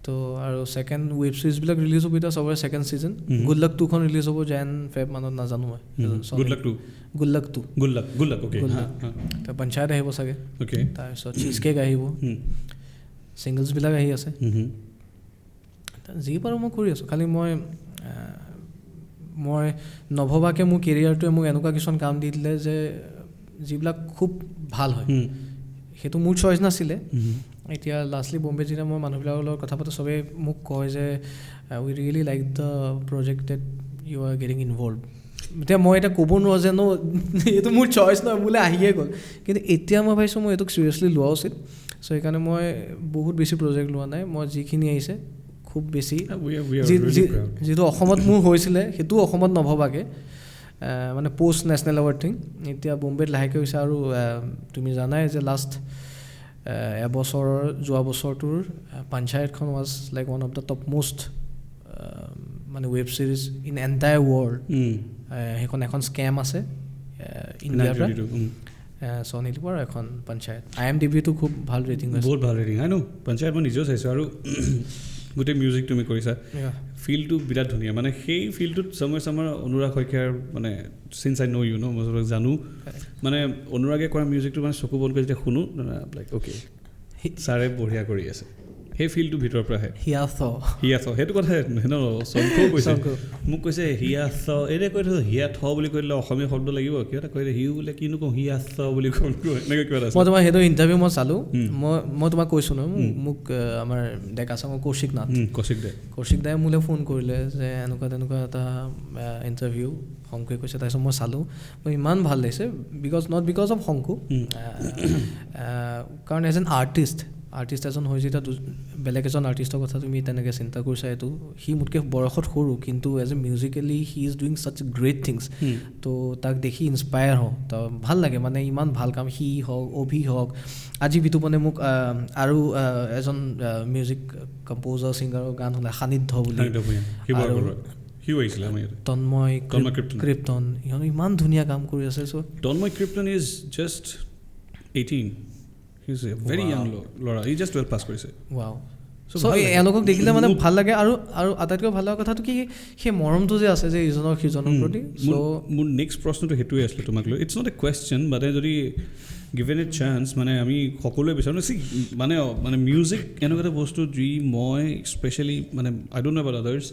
তো আৰু ছেকেণ্ড ৱেব ছিৰিজবিলাক ৰিলিজ হ'ব এতিয়া চবৰে ছেকেণ্ড ছিজন গুড লাক 2খন ৰিলিজ হ'ব Jan-Feb মানত নাজানো মই গুড লাক 2 তো পঞ্চায়ত আহিব চাগে তাৰপিছত চিজ কেক আহিব ছিংগলছবিলাক আহি আছে যি পাৰোঁ মই কৰি আছোঁ খালি মই নভবাকৈ মোৰ কেৰিয়াৰটোৱে মোক এনেকুৱা কিছুমান কাম দি দিলে যে যিবিলাক খুব ভাল হয় সেইটো মোৰ চইচ নাছিলে এতিয়া লাষ্টলি বম্বে যেতিয়া মই মানুহবিলাকৰ লগত কথা পাতোঁ চবেই মোক কয় যে we really like the project that you are getting involve এতিয়া মই এতিয়া ক'ব নোৱাৰোঁ যে এইটো মোৰ চইচ নহয় বোলে আহিয়ে গ'ল কিন্তু এতিয়া মই ভাবিছোঁ মই এইটোক চিৰিয়াছলি লোৱা উচিত চ' সেইকাৰণে মই বহুত বেছি প্ৰজেক্ট লোৱা নাই মই যিখিনি আহিছে খুব বেছি যিটো অসমত মোৰ হৈছিলে সেইটো অসমত নভবাকৈ মানে পষ্ট নেশ্যনেল এৱাৰ্ড থিং এতিয়া বম্বেত লাহেকৈ হৈছে আৰু তুমি জানাই যে লাষ্ট যোৱা বছৰটোৰ পঞ্চায়তখন was like one of the top most মানে web series in entire world সেইখন এখন স্কেম আছে ইণ্ডিয়াৰ পৰা ছনী লিপৰ এখন পঞ্চায়ত IMDb-টো খুব ভাল ৰেটিং হৈছে বহুত ভাল ৰেটিং হয় ন পঞ্চায়ত মই নিজেও চাইছোঁ আৰু গোটেই মিউজিক তুমি কৰিছা ফিলটো বিৰাট ধুনীয়া মানে সেই ফিলটোত চামাৰ অনুৰাগ শইকীয়াৰ মানে signs I no' you know' মই জানো মানে অনুৰাগে কৰা মিউজিকটো মানে চকু বন্ধ কৰি যেতিয়া শুনো লাইক অ'কে ছাৰে বঢ়িয়া কৰি আছে সেই ফিলটো ভিতৰৰ পৰা আহে হিয়াথ সেইটো কথাই শংকুও কৈছে মোক কৈছে হিয়াথ এনে কৈ থৈছোঁ হিয়াথ বুলি কৈ দিলে অসমীয়া শব্দ লাগিব কিবা এটা কৈ দিলে হিউ বোলে কিনো কওঁ হিয়াথ বুলি কওঁ এনেকৈ কিবা এটা মই তোমাৰ সেইটো ইণ্টাৰভিউ মই চালোঁ মই তোমাক কৈছোঁ নহয় মোক আমাৰ ডেকা চাঙৰ কৌশিক দাই মোলৈ ফোন কৰিলে যে এনেকুৱা তেনেকুৱা এটা ইণ্টাৰভিউ শংকুৱে কৈছে তাৰপিছত মই চালোঁ মই ইমান ভাল লাগিছে নট বিকজ অফ শংকু কাৰণ এজ এন আৰ্টিষ্ট আৰ্টিষ্ট এজন হৈ যেতিয়া বেলেগ এজন আৰ্টিষ্টৰ কথা তুমি তেনেকৈ চিন্তা কৰিছা এইটো সি মোতকৈ বয়সত সৰু কিন্তু as a musically he is doing such great things তো তাক দেখি ইনস্পায়াৰ হওঁ তো ভাল লাগে মানে ইমান ভাল কাম সি হওক অভি হওক আজি বিতুপনে মোক আৰু এজন মিউজিক কম্প'জাৰ ছিংগাৰৰ গান শুনাই সান্নিধ্য বুলি আৰু তন্ময় কৃপ্তন ইহঁতে ইমান ধুনীয়া কাম কৰি আছে so' Tanmay Kriptan is just 18 he is a very young ল'ৰা হি জাষ্ট 12 পাছ কৰিছে ৱাও চ' এওঁলোকক দেখিলে মানে ভাল লাগে আৰু আটাইতকৈ ভাল লগা কথাটো কি সেই মৰমটো যে আছে যে ইজনৰ সিজনৰ প্ৰতি চ' মোৰ নেক্সট প্ৰশ্নটো সেইটোৱে আছিলে তোমাক লৈ ইটছ নট এ কুৱেশ্যন বাট যদি গিভেন এ চান্স মানে আমি সকলোৱে বিচাৰোঁ মানে মিউজিক এনেকুৱা এটা বস্তু যি মই স্পেচিয়েলি মানে আই ডোণ্ট ন' এবাউট আদাৰ্ছ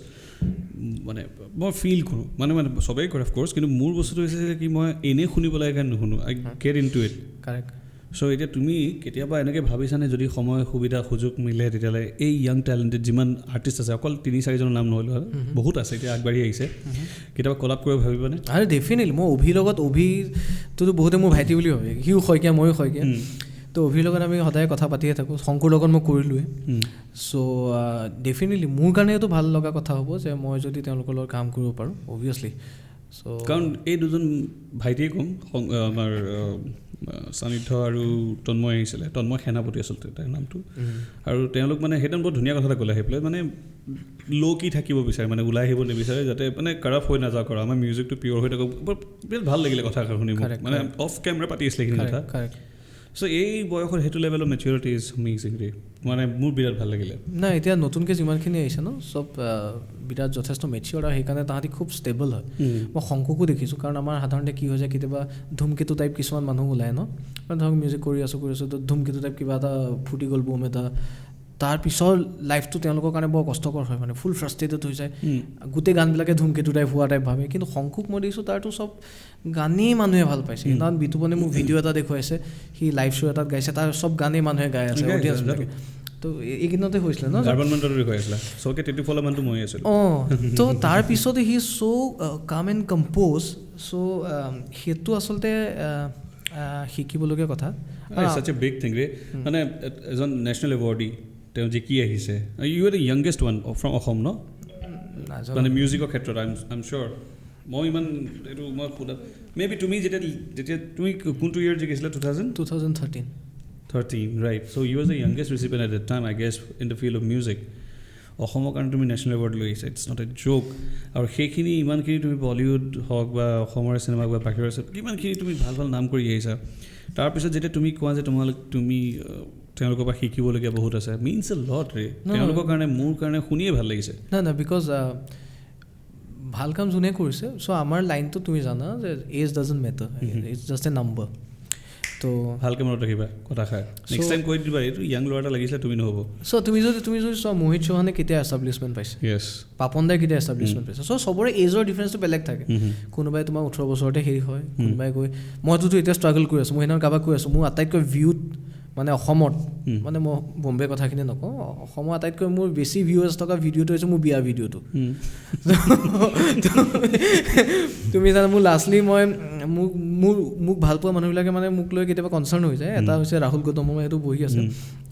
মানে মই ফিল কৰোঁ মানে চবেই কৰে অফক'ৰ্ছ কিন্তু মোৰ বস্তুটো হৈছে যে কি মই এনেই শুনিব লাগে কাৰণে নুশুনো I get into it correct so' এতিয়া তুমি কেতিয়াবা এনেকৈ ভাবিছানে যদি সময় সুবিধা সুযোগ মিলে তেতিয়াহ'লে এই য়াং টেলেণ্টেড যিমান আৰ্টিষ্ট আছে অকল 3-4জনৰ নাম নহ'লেও বহুত আছে এতিয়া আগবাঢ়ি আহিছে কেতিয়াবা কলাপ কৰিব ভাবিবানে আৰু ডেফিনেটলি মই অভিৰ লগত অভিটোতো বহুতে মোৰ ভাইটি বুলি ভাবে সিও শইকীয়া ময়ো শইকীয়া তো অভিৰ লগত আমি সদায় কথা পাতিয়ে থাকোঁ শংকুৰ লগত মই কৰিলোৱে চ' ডেফিনেটলি মোৰ কাৰণে এইটো ভাল লগা কথা হ'ব যে মই যদি তেওঁলোকৰ লগত কাম কৰিব পাৰোঁ অভিয়াছলি চ' কাৰণ এই দুজন ভাইটিয়ে ক'ম আমাৰ সান্নিধ্য আৰু তন্ময় আহিছিলে তন্ময় সেনাপতি আচলতে তাৰ নামটো আৰু তেওঁলোক মানে সেইদিনা বহুত ধুনীয়া কথা এটা ক'লে আহি পেলাই মানে ল' কি থাকিব বিচাৰে মানে ওলাই আহিব নিবিচাৰে যাতে মানে কাৰাপ হৈ নাযাওক আৰু আমাৰ মিউজিকটো পিয়'ৰ হৈ থাকক বিৰাট ভাল লাগিলে কথা শুনি মানে অফ কেমেৰা পাতি আছিলে সেইখিনি কথা চ' এই বয়সত সেইটো লেভেলৰ মেচিউৰিটি ইজ এমেজিং দেই মানে মোৰ বিৰাট ভাল লাগিলে নাই এতিয়া নতুনকৈ যিমানখিনি আহিছে ন চব বিৰাট যথেষ্ট মেচিয়ৰ আৰু সেইকাৰণে তাহাঁতি খুব ষ্টেবল হয় মই শংককো দেখিছোঁ কাৰণ আমাৰ সাধাৰণতে কি হৈ যায় কেতিয়াবা ধুমকেতু টাইপ কিছুমান মানুহ ওলায় ন ধৰক মিউজিক কৰি আছোঁ তো ধুমকেতু টাইপ কিবা এটা ফুটি গ'ল বুম এটা তাৰ পিছৰ লাইফটো তেওঁলোকৰ কাৰণে বৰ কষ্টকৰ হয় মানে ফুল ফ্ৰাষ্ট্ৰেটেড হৈ যায় গোটেই গানবিলাকে ধুমকেতু টাইপ হোৱা টাইপ ভাবে কিন্তু শংকুক মই দেখিছোঁ তাৰতো চব গানেই মানুহে ভাল পাইছে সেইদিনাখন বিতুপনে মোক ভিডিঅ' এটা দেখুৱাইছে সি লাইভ শ্ব' এটাত গাইছে তাৰ চব গানেই মানুহে গাই আছে অডিয়েঞ্চবিলাকে তো এইকেইদিনতে হৈছিলে ন অঁ তো তাৰপিছতে সি চ' কাম এণ্ড কম্প'জ চ' সেইটো আচলতে শিকিবলগীয়া কথা মানে এজন নেশ্যনেল এৱাৰ্ডি তেওঁ জিকি আহিছে you are the youngest one from Assam ন মানে মিউজিকৰ ক্ষেত্ৰত আই এম চিয়'ৰ মই ইমান এইটো মই সোধা মে বি তুমি যেতিয়া তুমি কোনটো ইয়েৰ জিকিছিলা 2013 right so' you are the youngest recipient at that time I guess in the field of music অসমৰ কাৰণে তুমি নেশ্যনেল এৱাৰ্ড লৈ আহিছা ইটছ নট এ জ'ক আৰু সেইখিনি ইমানখিনি তুমি বলিউড হওক বা অসমৰ চিনেমা বা বাহিৰৰ কিমানখিনি তুমি ভাল ভাল নাম কৰি আহিছা তাৰপিছত যেতিয়া তুমি কোৱা যে তুমি তেওঁলোকৰ পৰা শিকিবলগীয়া বহুত আছে মিনছ এ লট ৰে তেওঁলোকৰ কাৰণে মোৰ কাৰণে শুনিয়ে ভাল লাগিছে না বিকজ ভাল কাম যোনে কৰিছে চ' আমাৰ লাইনটো তুমি জানা যে age doesn't matter it's just a number তো ভালকৈ মনত ৰাখিবা কথা খাই নেক্সট টাইম কৈ দিবা এইটো য়াং ল'ৰা এটা লাগিছিলে তুমি নহ'ব চ' তুমি যদি চোৱা মোহিত চৌহানে কেতিয়া এষ্টাব্লিছমেণ্ট পাইছে পাপন দাই কেতিয়া এষ্টাব্লিছমেণ্ট পাইছে চ' চবৰে এজৰ ডিফাৰেঞ্চটো বেলেগ থাকে কোনোবাই তোমাৰ 18 বছৰতে হেৰি হয় কোনোবাই গৈ মইতোতো এতিয়া ষ্ট্ৰাগল কৰি আছোঁ মই সেইদিনা কাৰোবাক কৈ আছোঁ মোৰ আটাইতকৈ ভিউত মানে অসমত মানে মই বম্বে কথাখিনি নকওঁ অসমৰ আটাইতকৈ মোৰ বেছি ভিউৱাৰ্ছ থকা ভিডিঅ'টো হৈছে মোৰ বিয়া ভিডিঅ'টো তুমি জানা মোৰ লাষ্টলি মই মোক ভাল পোৱা মানুহবিলাকে মানে মোক লৈ কেতিয়াবা কনচাৰ্ণ হৈ যায় এটা হৈছে ৰাহুল গৌতম মই সেইটো বহি আছে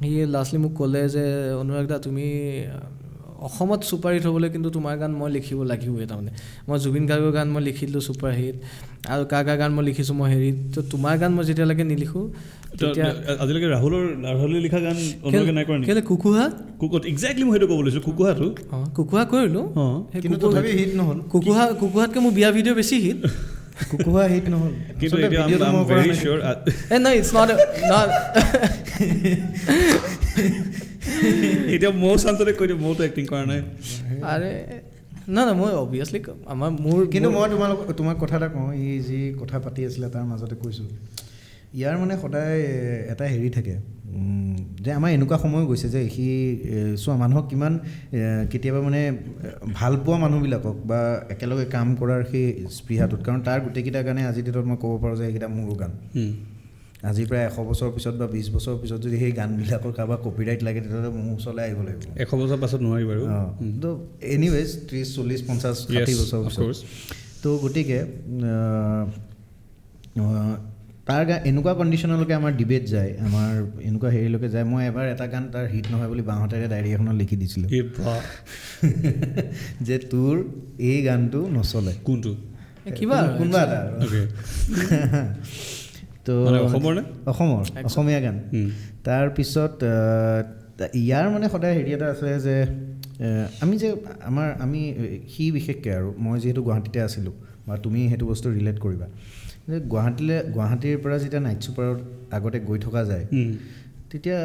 সি লাষ্টলি মোক ক'লে যে অনুৰাগ দা তুমি অসমত ছুপাৰ হিট হ'বলৈ কিন্তু তোমাৰ গান মই লিখিব লাগিবই তাৰমানে মই জুবিন গাৰ্গৰ গান মই লিখিলোঁ ছুপাৰ হিট আৰু কাৰ গান মই লিখিছোঁ মই হেৰিত তো তোমাৰ গান মই যেতিয়ালৈকে নিলিখোঁ আজিলৈকে ৰাহুলে লিখা গান নাই কৰা কেলে কুকুহা এক্সেক্টলি মই সেইটো ক'ব লৈছোঁ কুকুহাটো কুকুহা কৰিলোঁ কিন্তু তথাপি হিট নহ'ল কুকুহাতকৈ মোৰ বিয়া ভিডিঅ' বেছি হিট কুকুহা হিট নহ'ল কিন্তু ভেৰি চিয়'ৰ নাই ইটছ নট এতিয়া ময়ো চান্সতে কৈ দিওঁ মইতো এক্টিং কৰা নাই আৰে না মই অভিয়াছলি মোৰ কিন্তু মই তোমাক কথা এটা কওঁ ই যি কথা পাতি আছিলে তাৰ মাজতে কৈছোঁ ইয়াৰ মানে সদায় এটা হেৰি থাকে যে আমাৰ এনেকুৱা সময় গৈছে যে সি চোৱা মানুহক কিমান কেতিয়াবা মানে ভাল পোৱা মানুহবিলাকক বা একেলগে কাম কৰাৰ সেই স্পৃহাটোত কাৰণ তাৰ গোটেইকেইটা গানে আজিৰ দিনত মই ক'ব পাৰোঁ যে সেইকেইটা মোৰো গান আজি প্ৰায় 100 বছৰৰ পিছত বা 20 বছৰৰ পিছত যদি সেই গানবিলাকৰ কাৰোবাৰ কপিৰাইট লাগে তেতিয়াহ'লে মোৰ ওচৰলৈ আহিব লাগিব 100 বছৰ পাছত নোৱাৰি বাৰু তো এনিৱেজ 30 40 50 60 বছৰ পিছত তো গতিকে তাৰ এনেকুৱা কণ্ডিশ্যনলৈকে আমাৰ ডিবেট যায়, আমাৰ এনেকুৱা হেৰিলৈকে যায়। মই এবাৰ এটা গান তাৰ হিট নহয় বুলি বাঁহতেৰে ডায়েৰী এখনত লিখি দিছিলোঁ যে তোৰ এই গানটো নচলে। কোনটো? কিবা কোনোবা এটা তো অসমীয়া গান। তাৰপিছত ইয়াৰ মানে সদায় হেৰি এটা আছে যে আমি যে আমি সি বিশেষকৈ আৰু মই যিহেতু গুৱাহাটীতে আছিলোঁ বা তুমি সেইটো বস্তু ৰিলেট কৰিবা যে গুৱাহাটীৰ পৰা যেতিয়া নাইট ছুপাৰত আগতে গৈ থকা যায় তেতিয়া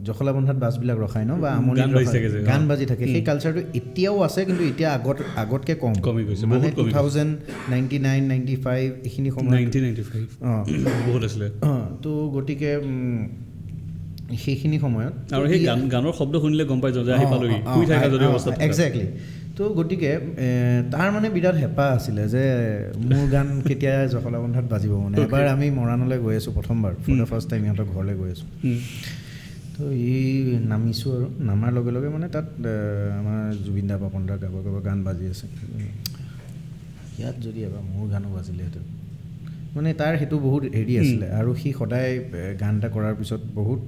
জখলাবন্ধাত বাছবিলাক ৰখায় ন, বা আমনি গান বাজি থাকে। সেই কালচাৰটো এতিয়াও আছে, কিন্তু এতিয়া আগতকৈ কমি গৈছে। মানে 2099, 95 এইখিনি সময় বহুত আছিলে। তো গতিকে সেইখিনি সময়ত আৰু সেই গানৰ শব্দ শুনিলে গম পাই যে আহি পালোহি, শুই থকা যদি অৱস্থা। একজেক্টলি। তো গতিকে তাৰ মানে বিৰাট হেঁপাহ আছিলে যে মোৰ গান কেতিয়া জখলাবন্ধাত বাজিব। মানে এবাৰ আমি মৰাণলৈ গৈ আছোঁ প্ৰথমবাৰ, ফৰ দ্য ফাৰ্ষ্ট টাইম সিহঁতৰ ঘৰলৈ গৈ আছোঁ। তো নামিছোঁ আৰু নামাৰ লগে লগে মানে তাত আমাৰ জুবিন দা পাপন দাৰ কাৰোবাৰ গান বাজি আছে। ইয়াত যদি এবাৰ মোৰ গানো বাজিলেহেঁতেন, মানে তাৰ সেইটো বহুত হেৰি আছিলে। আৰু সি সদায় গান এটা কৰাৰ পিছত বহুত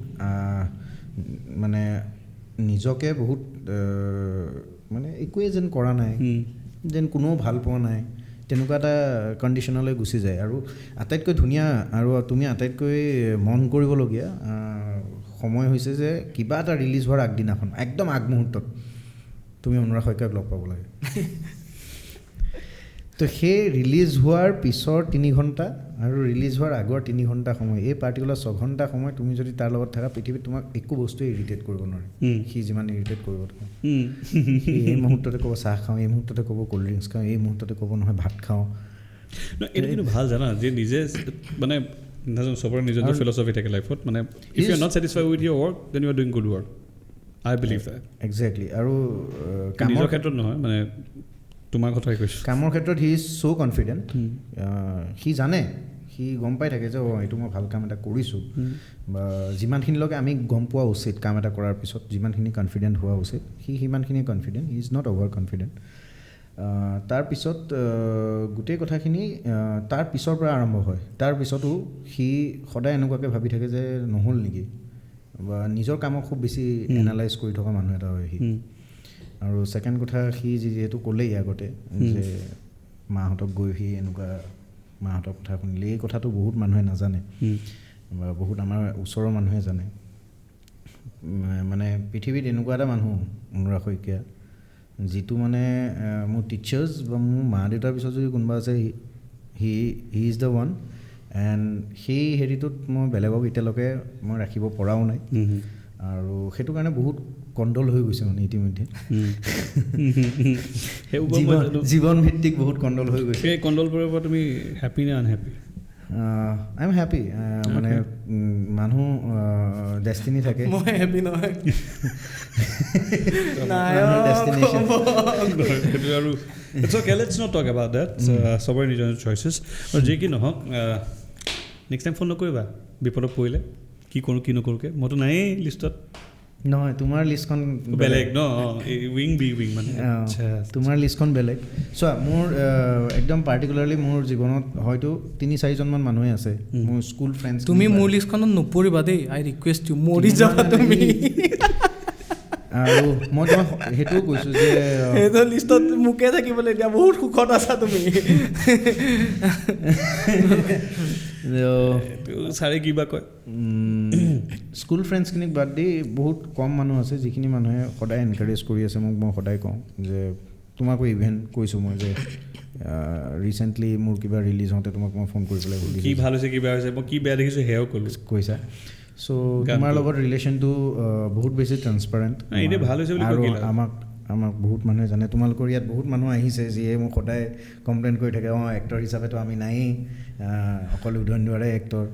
মানে নিজকে বহুত মানে একোৱে যেন কৰা নাই, যেন কোনেও ভাল পোৱা নাই, তেনেকুৱা এটা কণ্ডিশ্যনলৈ গুচি যায়। আৰু আটাইতকৈ ধুনীয়া আৰু তুমি আটাইতকৈ মন কৰিবলগীয়া সময় হৈছে যে কিবা এটা ৰিলিজ হোৱাৰ আগদিনাখন একদম আগমুহূৰ্তত তুমি অনুৰাগ শইকীয়াক লগ পাব লাগে। তো সেই ৰিলিজ হোৱাৰ পিছৰ 3 ঘণ্টা আৰু ৰিলিজ হোৱাৰ আগৰ 3 ঘণ্টা সময়, এই পাৰ্টিকুলাৰ 6 ঘণ্টা সময় তুমি যদি তাৰ লগত থাকা, পৃথিৱীত তোমাক একো বস্তুৱে ইৰিটেট কৰিব নোৱাৰে। সি যিমান ইৰিটেট কৰিব তোমাক, এই মুহূৰ্ততে ক'ব চাহ খাওঁ, এই মুহূৰ্ততে ক'ব ক'ল্ড ড্ৰিংকছ খাওঁ, এই মুহূৰ্ততে ক'ব নহয় ভাত খাওঁ। এইটো কিন্তু ভাল জানা যে নিজে মানে নাজানো, চবৰে নিজৰ ফিলচফি থাকে লাইফত। মানে if you are not satisfied with your work then you are doing good work. I believe that. Exactly. আৰু কামৰ ক্ষেত্ৰত নহয়, মানে তোমাৰ কথাই কৈছোঁ। কামৰ ক্ষেত্ৰত হি ইজ ছ' কনফিডেণ্ট। সি জানে, সি গম পাই থাকে যে এইটো মই ভাল কাম এটা কৰিছোঁ, বা যিমানখিনিলৈকে আমি গম পোৱা উচিত কাম এটা কৰাৰ পিছত যিমানখিনি কনফিডেণ্ট হোৱা উচিত, সি সিমানখিনি confident. He is not over confident. তাৰপিছত গোটেই কথাখিনি তাৰ পিছৰ পৰা আৰম্ভ হয়। তাৰ পিছতো সি সদায় এনেকুৱাকৈ ভাবি থাকে যে নহ'ল নেকি, বা নিজৰ কামক খুব বেছি এনালাইজ কৰি থকা মানুহ এটা হয় সি। আৰু ছেকেণ্ড কথা, সি যিহেতু ক'লেই আগতে যে মাহঁতক গৈ সি এনেকুৱা মাহঁতৰ কথা শুনিলে, এই কথাটো বহুত মানুহে নাজানে, বা বহুত আমাৰ ওচৰৰ মানুহে জানে। মানে পৃথিৱীত এনেকুৱা এটা মানুহ অনুৰাগ শইকীয়া, যিটো মানে মোৰ টিচাৰ্ছ বা মোৰ মা দেউতাৰ পিছত যদি কোনোবা আছে, he is the one. And সেই হেৰিটোত মই বেলেগক এতিয়ালৈকে মই ৰাখিব পৰাও নাই। আৰু সেইটো কাৰণে বহুত কণ্ডল হৈ গৈছে মানে ইতিমধ্যে। জীৱন ভিত্তিক বহুত কণ্ডল হৈ গৈছে। সেই কণ্ডলবোৰৰ পৰা তুমি হেপী নে আনহেপী? I am happy. মানে মানুহ ডেষ্টিনি থাকে। মই হেপী নহয়। ডেষ্টিনেশ্যন। আৰু it's okay, let's not talk about that. চবৰে নিজৰ নিজৰ চইচেছ। আৰু যি কি নহওক, নেক্সট টাইম ফোন নকৰিবা বিপদত পৰিলে, কি কৰোঁ কি নকৰোঁকৈ। মইতো নায়েই লিষ্টত। নহয়, তোমাৰ লিষ্টখন বেলেগ ন, উইং বি উইং মানে। তোমাৰ লিষ্টখন বেলেগ। চোৱা, মোৰ একদম পাৰ্টিকুলাৰলি মোৰ জীৱনত হয়তো 3-4জনমান মানুহে আছে মোৰ স্কুল ফ্ৰেণ্ডছ। তুমি মোৰ লিষ্টখনত নপৰিবা দেই, আই ৰিকুৱেষ্ট ইউ, মৰি যাবা তুমি। আৰু মই তোমাক সেইটোও কৈছোঁ যে সেইটো লিষ্টত মোকে থাকিবলৈ এতিয়া বহুত সুখত আছা তুমি। ছাৰে কিবা কয়, স্কুল ফ্ৰেণ্ডছখিনিক বাদ দি বহুত কম মানুহ আছে যিখিনি মানুহে সদায় এনকাৰেজ কৰি আছে মোক। মই সদায় কওঁ যে তোমাকো ইভেন কৈছোঁ মই যে ৰিচেণ্টলি মোৰ কিবা ৰিলিজ হওঁতে তোমাক মই ফোন কৰি পেলাই সুধিছোঁ কি ভাল হৈছে কি বেয়া হৈছে, মই কি বেয়া দেখিছোঁ সেয়াও ক'লোঁ, কৈছা। চ' তোমাৰ লগত ৰিলেশ্যনটো বহুত বেছি ট্ৰান্সপাৰেণ্ট। ভাল হৈছে বুলি আৰু আমাক বহুত মানুহে জানে। তোমালোকৰ ইয়াত বহুত মানুহ আহিছে যিয়ে মোক সদায় কমপ্লেইন কৰি থাকে, এক্টৰ হিচাপেতো আমি নায়েই, অকল উদয়ন দুৱাৰে এক্টৰ।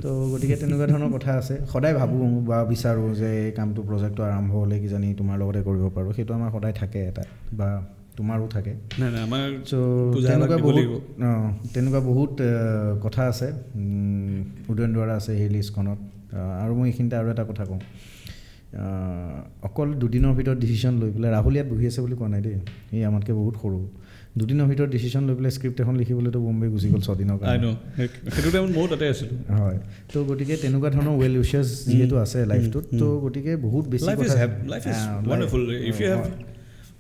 তো গতিকে তেনেকুৱা ধৰণৰ কথা আছে। সদায় ভাবোঁ বা বিচাৰোঁ যে এই কামটো প্ৰজেক্টটো আৰম্ভ হ'লে কিজানি তোমাৰ লগতে কৰিব পাৰোঁ। সেইটো আমাৰ সদায় থাকে এটা, বা তোমাৰো থাকে। চ' তেনেকুৱা বহুত কথা আছে, উদয়ন দুৱাৰা আছে সেই লিষ্টখনত। আৰু মই এইখিনিতে আৰু এটা কথা কওঁ অকল দুদিনৰ ভিতৰত ডিচিশ্যন লৈ পেলাই ৰাহুল ইয়াত বহি আছে বুলি কোৱা নাই দেই, সি আমাতকৈ বহুত সৰু। দুদিনৰ ভিতৰত ডিচিশ্যন লৈ পেলাই স্ক্ৰিপ্ট এখন লিখিবলৈতো বম্বে গুচি গ'ল 6 দিনৰ কাৰণে। সেইটো টাইমত ময়ো তাতে আছিলোঁ। হয়, তো গতিকে তেনেকুৱা ধৰণৰ ৱেল উইচাৰ্ছ যিহেতু আছে লাইফটোত, তো গতিকে বহুত বেছি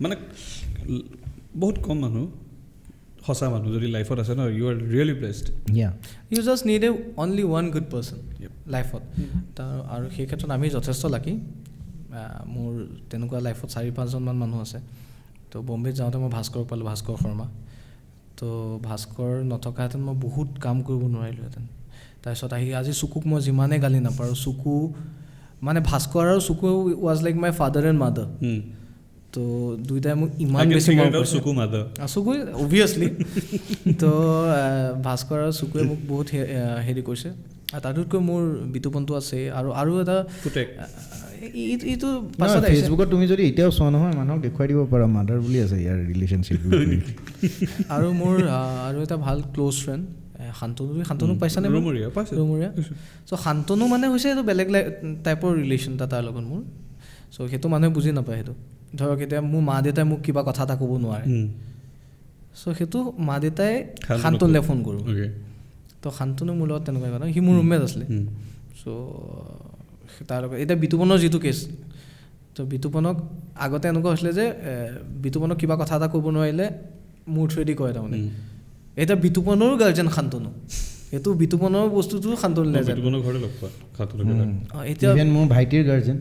মানে বহুত কম মানুহ সঁচা মানুহ যদি লাইফত আছে ন, you are really blessed. You just need a only one good person লাইফত। আৰু সেই ক্ষেত্ৰত আমি যথেষ্ট লাকি। মোৰ তেনেকুৱা লাইফত 4-5জনমান মানুহ আছে। তো বম্বেত যাওঁতে মই ভাস্কৰক পালোঁ, ভাস্কৰ শৰ্মা। তো ভাস্কৰ নথকাহেঁতেন মই বহুত কাম কৰিব নোৱাৰিলোহেঁতেন। তাৰপিছত আজি চুকুক মই যিমানেই গালি নাপাৰোঁ, চুকু মানে ভাস্কৰ আৰু Chuku was like my father and mother. তো দুইটাই মোক ইমান বেছি চুকু অভিয়াছলি। তো ভাস্কৰ আৰু চুকুৱে মোক বহুত হেৰি কৰিছে। আৰু তাতোতকৈ মোৰ বিতুপনটো আছে। আৰু এটা এইটো ফেচবুকত তুমি যদি এতিয়াও চোৱা নহয়, মানুহক দেখুৱাই দিব পাৰা মাদাৰ বুলি আছে ইয়াৰ ৰিলেশ্যনশ্বিপ। আৰু মোৰ আৰু এটা ভাল ক্ল'জ ফ্ৰেণ্ড শান্তনুক পাইছানে? ৰমৰীয়া। চ' শান্তনু মানে হৈছে এইটো বেলেগ টাইপৰ ৰিলেশ্যন এটা তাৰ লগত মোৰ। চ' সেইটো মানুহে বুজি নাপায়। সেইটো ধৰক এতিয়া মোৰ মা দেউতাই মোক কিবা কথা এটা ক'ব নোৱাৰে, চ' সেইটো মা দেউতাই শান্তনুলৈ ফোন কৰোঁ। তো শান্তনু মোৰ লগত তেনেকুৱা কথা। সি মোৰ ৰুমমেট আছিলে। চ' তাৰ লগত এতিয়া বিতুপনৰ যিটো কেছ, তো বিতুপনক আগতে এনেকুৱা হৈছিলে যে বিতুপনক কিবা কথা এটা ক'ব নোৱাৰিলে মোৰ থ্ৰুৱেদি কয় তাৰমানে। এতিয়া বিতুপনৰো গাৰ্জেন শান্তনু, সেইটো বিতুপনৰ বস্তুটো শান্তনুলৈ যায়। এতিয়া মোৰ ভাইটিৰ গাৰ্জেন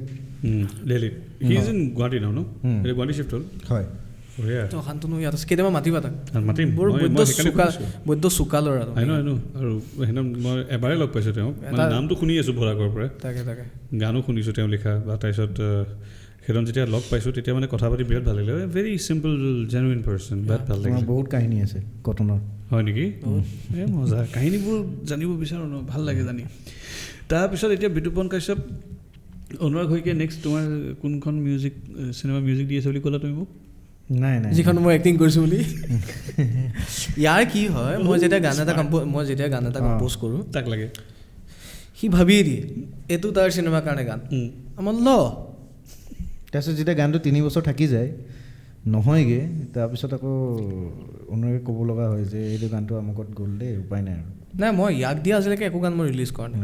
দিল্লীত, হি ইজ ইন গুৱাহাটী নাও ন, গুৱাহাটী শিফ্ট হ'ল। হয়, তো শান্তনু ইয়াত আছে, কেতিয়াবা মাতিবা তাক। মাতিম, বৈদ্য চোকা ল'ৰা। আৰু সেইদিনা মই এবাৰেই লগ পাইছোঁ তেওঁক, নামটো শুনি আছোঁ ভৰাগৰ পৰা, তাকে গানো শুনিছোঁ তেওঁ লিখা বা তাৰপিছত সেইজন যেতিয়া লগ পাইছোঁ তেতিয়া মানে কথা পাতি বিৰাট ভাল লাগিলে। ভেৰি চিম্পল জেনুইন পাৰ্চন, বিৰাট ভাল লাগিলে। বহুত কাহিনী আছে কটনৰ। হয় নেকি? এই মজা কাহিনীবোৰ জানিব বিচাৰোঁ ন, ভাল লাগে জানি। তাৰপিছত এতিয়া বিতুপন কাশ্যপ, অনুৰাগ শইকীয়া নেক্সট তোমাৰ কোনখন চিনেমা মিউজিক দি আছে বুলি ক'লা তুমি মোক? নাই যিখন মই এক্টিং কৰিছোঁ বুলি। ইয়াৰ কি হয়, মই যেতিয়া গান এটা কম্প'জ কৰোঁ তাক লাগে, সি ভাবিয়ে দিয়ে এইটো তাৰ চিনেমাৰ কাৰণে গান। আমাৰ তাৰপিছত যেতিয়া গানটো 3 বছৰ থাকি যায় নহয়গৈ, তাৰপিছত আকৌ অনুৰাগে ক'ব লগা হয় যে এইটো গানটো আমুকত গ'ল দেই, উপায় নাই আৰু। নাই, মই ইয়াক দিয়া আজিলৈকে একো গান মই ৰিলিজ কৰা নাই।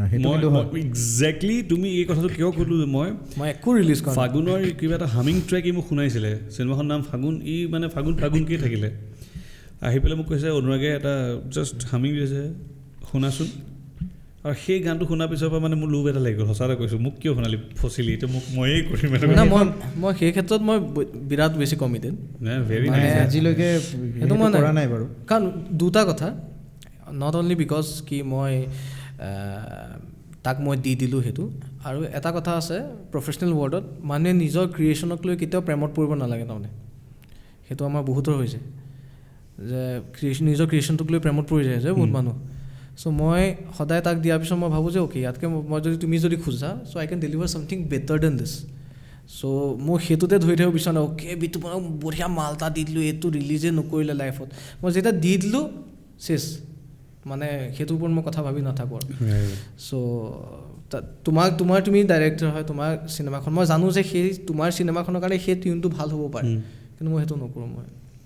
একজেক্টলি তুমি এই কথাটো কিয় ক'লোঁ যে মই একো ৰিলিজ কৰা নাই। ফাগুনৰ কিবা এটা হামিং ট্ৰেক ই মোক শুনাইছিলে, চিনেমাখনৰ নাম ফাগুন। ই মানে ফাগুনকেই থাকিলে, আহি পেলাই মোক কৈছে অনুৰাগে এটা জাষ্ট হামিং দিছে শুনাচোন। আৰু সেই গানটো শুনাৰ পিছৰ পৰা মানে মোৰ লোভ এটা লাগি গ'ল, সঁচাকৈ কৈছোঁ। মোক কিয় শুনালি ফচিলি, এতিয়া মোক ময়েই কৰিম। মই সেই ক্ষেত্ৰত মই বিৰাট বেছি কমিটেড, ভেৰি নাইচ। আজিলৈকে সেইটো মই কৰা নাই বাৰু। কাৰণ দুটা কথা, নট অনলি বিকজ কি মই তাক মই দি দিলোঁ সেইটো, আৰু এটা কথা আছে প্ৰফেচনেল ৱৰ্ল্ডত মানুহে নিজৰ ক্ৰিয়েশ্যনক লৈ কেতিয়াও প্ৰেমত পৰিব নালাগে। তাৰমানে সেইটো আমাৰ বহুতৰ হৈছে যে নিজৰ ক্ৰিয়েশ্যনটোক লৈ প্ৰেমত পৰি যায় যে বহুত মানুহ। চ' মই সদায় তাক দিয়াৰ পিছত মই ভাবোঁ যে অ'কে, ইয়াতকৈ মই তুমি যদি খোজা, so' I can deliver something better than this. So' মই সেইটোতে ধৰি থাকিব বিচৰা নাই। অ'কে, বিতুপনক বঢ়িয়া মাল এটা দি দিলোঁ, এইটো ৰিলিজে নকৰিলে লাইফত। মই যেতিয়া দি দিলোঁ চেছ, মানে সেইটোৰ ওপৰত মই কথা ভাবি নাথাকোঁ আৰু। চ' তুমি ডাইৰেক্টৰ হয়, তোমাৰ চিনেমাখন মই জানো যে সেই তোমাৰ চিনেমাখনৰ কাৰণে সেই টিউনটো ভাল হ'ব পাৰে, কিন্তু মই সেইটো নকৰোঁ।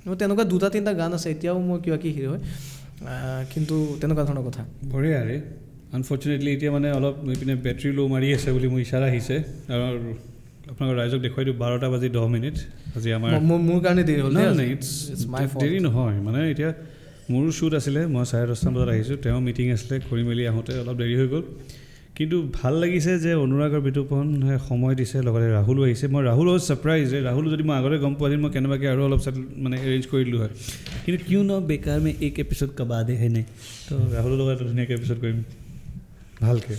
মই তেনেকুৱা 2-3টা গান আছে এতিয়াও মোৰ কিবা কি হেৰি হয়, কিন্তু তেনেকুৱা ধৰণৰ কথা। বঢ়িয়া ৰে। আনফৰ্চুনেটলি এতিয়া মানে অলপ এইপিনে বেটেৰী ল' মাৰি আছে বুলি মোৰ ইচ্ছা আহিছে, আৰু আপোনালোকৰ ৰাইজক দেখুৱাই দিওঁ 12:10 আজি আমাৰ। মোৰ কাৰণে দেৰি হ'ল। দেৰি নহয় মানে, এতিয়া মোৰো শ্বুট আছিলে, মই 10:30 বজাত আহিছোঁ, তেওঁ মিটিং আছিলে, কৰি মেলি আহোঁতে অলপ দেৰি হৈ গ'ল। কিন্তু ভাল লাগিছে যে অনুৰাগ আৰু বিতুপন সময় দিছে, লগতে ৰাহুলো আহিছে। মই ৰাহুল was ছাৰপ্ৰাইজ যে ৰাহুল যদি মই আগতে গম পোৱা মই কেনেবাকৈ আৰু অলপ মানে এৰেঞ্জ কৰি দিলোঁ হয়, কিন্তু কিয় ন বেকাৰ মে এক এপিছড কবা দে হয় নাই, তো ৰাহুলৰ লগত ধুনীয়াকৈ এপিছড কৰিম ভালকৈ।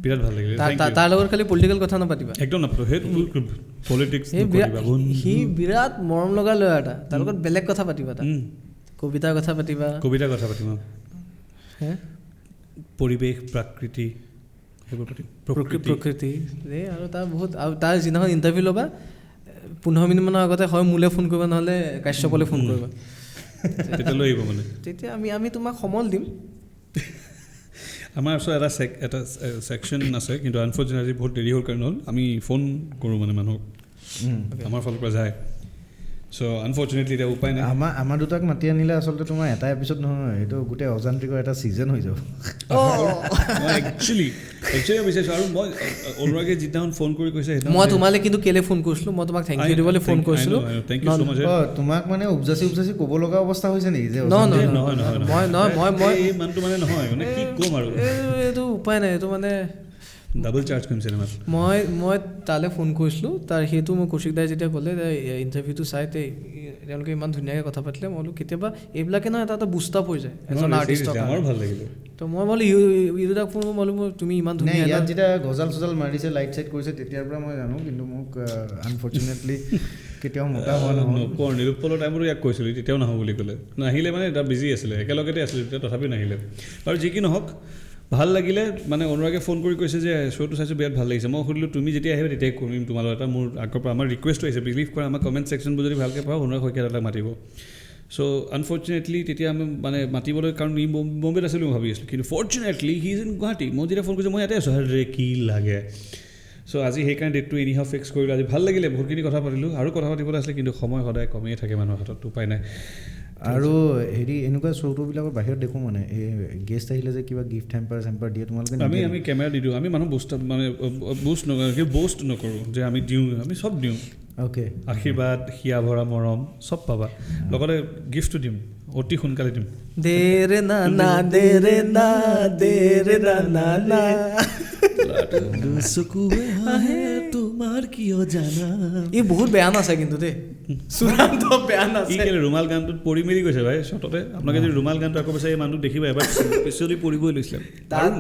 বিৰাট ভাল লাগিলে। তাৰ লগত খালি পলিটিকেল কথা নাপাতিবা, একদম নাপাতো। সেইটো পলিটিক্স সি বিৰাট মৰম লগা ল'ৰা এটা, তাৰ লগত বেলেগ কথা পাতিবা, তাত কবিতাৰ কথা পাতিবা, পৰিৱেশ, প্ৰাকৃতি, সেইবোৰ পাতিম, প্ৰকৃতি এই আৰু তাৰ বহুত। আৰু তাৰ যিদিনাখন ইণ্টাৰভিউ ল'বা 15 মিনিটমানৰ আগতে হয় মোলৈ ফোন কৰিবা, নহ'লে কাশ্যপলৈ ফোন কৰিবা, তেতিয়া লৈ আহিব মানে। তেতিয়া আমি তোমাক সমল দিম। আমাৰ ওচৰত এটা ছেকশ্যন আছে কিন্তু আনফৰ্চুনেটলি বহুত দেৰি হ'ল কাৰণে হ'ল আমি ফোন কৰোঁ মানে মানুহক আমাৰ ফালৰ পৰা যায় চ' আনফৰ্চুনেটলি এতিয়া উপায় নাই আমাৰ দুটাক মাতি আনিলে আচলতে তোমাৰ এটা এপিছড নহয় এইটো গোটেই অজান্ত্ৰিকৰ এটা ছিজন হৈ যাব মই একচুৱেলি বিচাৰিছোঁ আৰু মই অনুৰাগে যিদিনাখন ফোন কৰি কৈছে মই তোমালৈ কিন্তু কেলে ফোন কৰিছিলোঁ মই তোমাক থেংক ইউ দিবলৈ ফোন কৰিছিলোঁ থেংক ইউ ছ' মাছ তোমাক মানে উপজাচি ক'ব লগা অৱস্থা হৈছে নেকি যে মই এই মানুহটো মানে নহয় মানে কি ক'ম আৰু এইটো উপায় নাই এইটো মানে ডাবল চাৰ্জ কৰিম চিনেমাত মই তালৈ ফোন কৰিছিলোঁ তাৰ সেইটো মই কৌশিক দাই যেতিয়া ক'লে ইণ্টাৰভিউটো চাই তেওঁলোকে ইমান ধুনীয়াকৈ কথা পাতিলে মই বোলো কেতিয়াবা এইবিলাকে নহয় এটা বুষ্টাপ হৈ যায় এজন আৰ্টিষ্টৰ আমাৰ ভাল লাগিলে তো মই বোলো ইউদাক ফোন বোলো তুমি ইমান ধুনীয়া ইয়াত যেতিয়া গজাল চজাল মাৰিছে লাইট চাইট কৰিছে তেতিয়াৰ পৰা মই জানো কিন্তু মোক আনফৰ্চুনেটলি কেতিয়াও মতা হোৱা নকওঁ নিৰূপলৰ টাইমতো ইয়াক কৈছিলোঁ তেতিয়াও নাহোঁ বুলি ক'লে নাহিলে মানে এটা বিজি আছিলে একেলগতে আছিলে তেতিয়া তথাপি নাহিলে আৰু যি কি নহওক ভাল লাগিলে মানে অনুৰাগে ফোন কৰি কৈছে যে শ্ব'টো চাইছোঁ বিৰাট ভাল লাগিছে মই সুধিলোঁ তুমি যেতিয়া আহিবা তেতিয়াই কৰিম তোমালৈ এটা মোৰ আগৰ পৰা আমাৰ ৰিকুৱেষ্ট আহিছে বিলিভ কৰা আমাৰ কমেণ্ট ছেকশ্যনবোৰ যদি ভালকৈ পাওঁ অনুৰাগ শইকীয়া এটা মাতিব চ' আনফৰ্চুনেটলি তেতিয়া আমি মানে মাতিবলৈ কাৰণ ই বম্বেত আছিলোঁ মই ভাবি আছিলোঁ কিন্তু fortunately he is in Guwahati মই যেতিয়া ফোন কৰিছোঁ মই ইয়াতে আছোঁ ৰে কি লাগে চ' আজি সেইকাৰণে ডেটটো এনিহাও ফিক্স কৰিলোঁ আজি ভাল লাগিলে বহুতখিনি কথা পাতিলোঁ আৰু কথা পাতিবলৈ আছিলে কিন্তু সময় সদায় কমেই থাকে মানুহৰ হাতত উপায় নাই আৰু হেৰি এনেকুৱা শ্ব'টোবিলাকৰ বাহিৰত দেখোঁ মানে এই গেষ্ট আহিলে যে কিবা গিফ্ট চেম্পাৰ দিয়ে তোমালোকে আমি কেমেৰা দি দিওঁ আমি মানুহ বুষ্ট মানে বষ্ট নকৰোঁ যে আমি দিওঁ আমি চব দিওঁ অ'কে আশীৰ্বাদ হিয়া ভৰা মৰম চব পাবা লগতে গিফ্টটো দিম অতি সোনকালে দিম দেৰে না না দেৰে না দেৰে না না না চকুৱে হাঁহে তোমাৰ কিয় জানা এই বহুত বেয়া নাছে কিন্তু দেই চূড়ান্ত বেয়া নাছে কেলে ৰুমাল গানটোত পৰি মেলি গৈছে ভাই শ্বটতে আপোনালোকে যদি ৰুমাল গানটো আকৌ বিচাৰি মানুহক দেখিবা এবাৰ পিছলি পৰিবই লৈছিলে তাৰ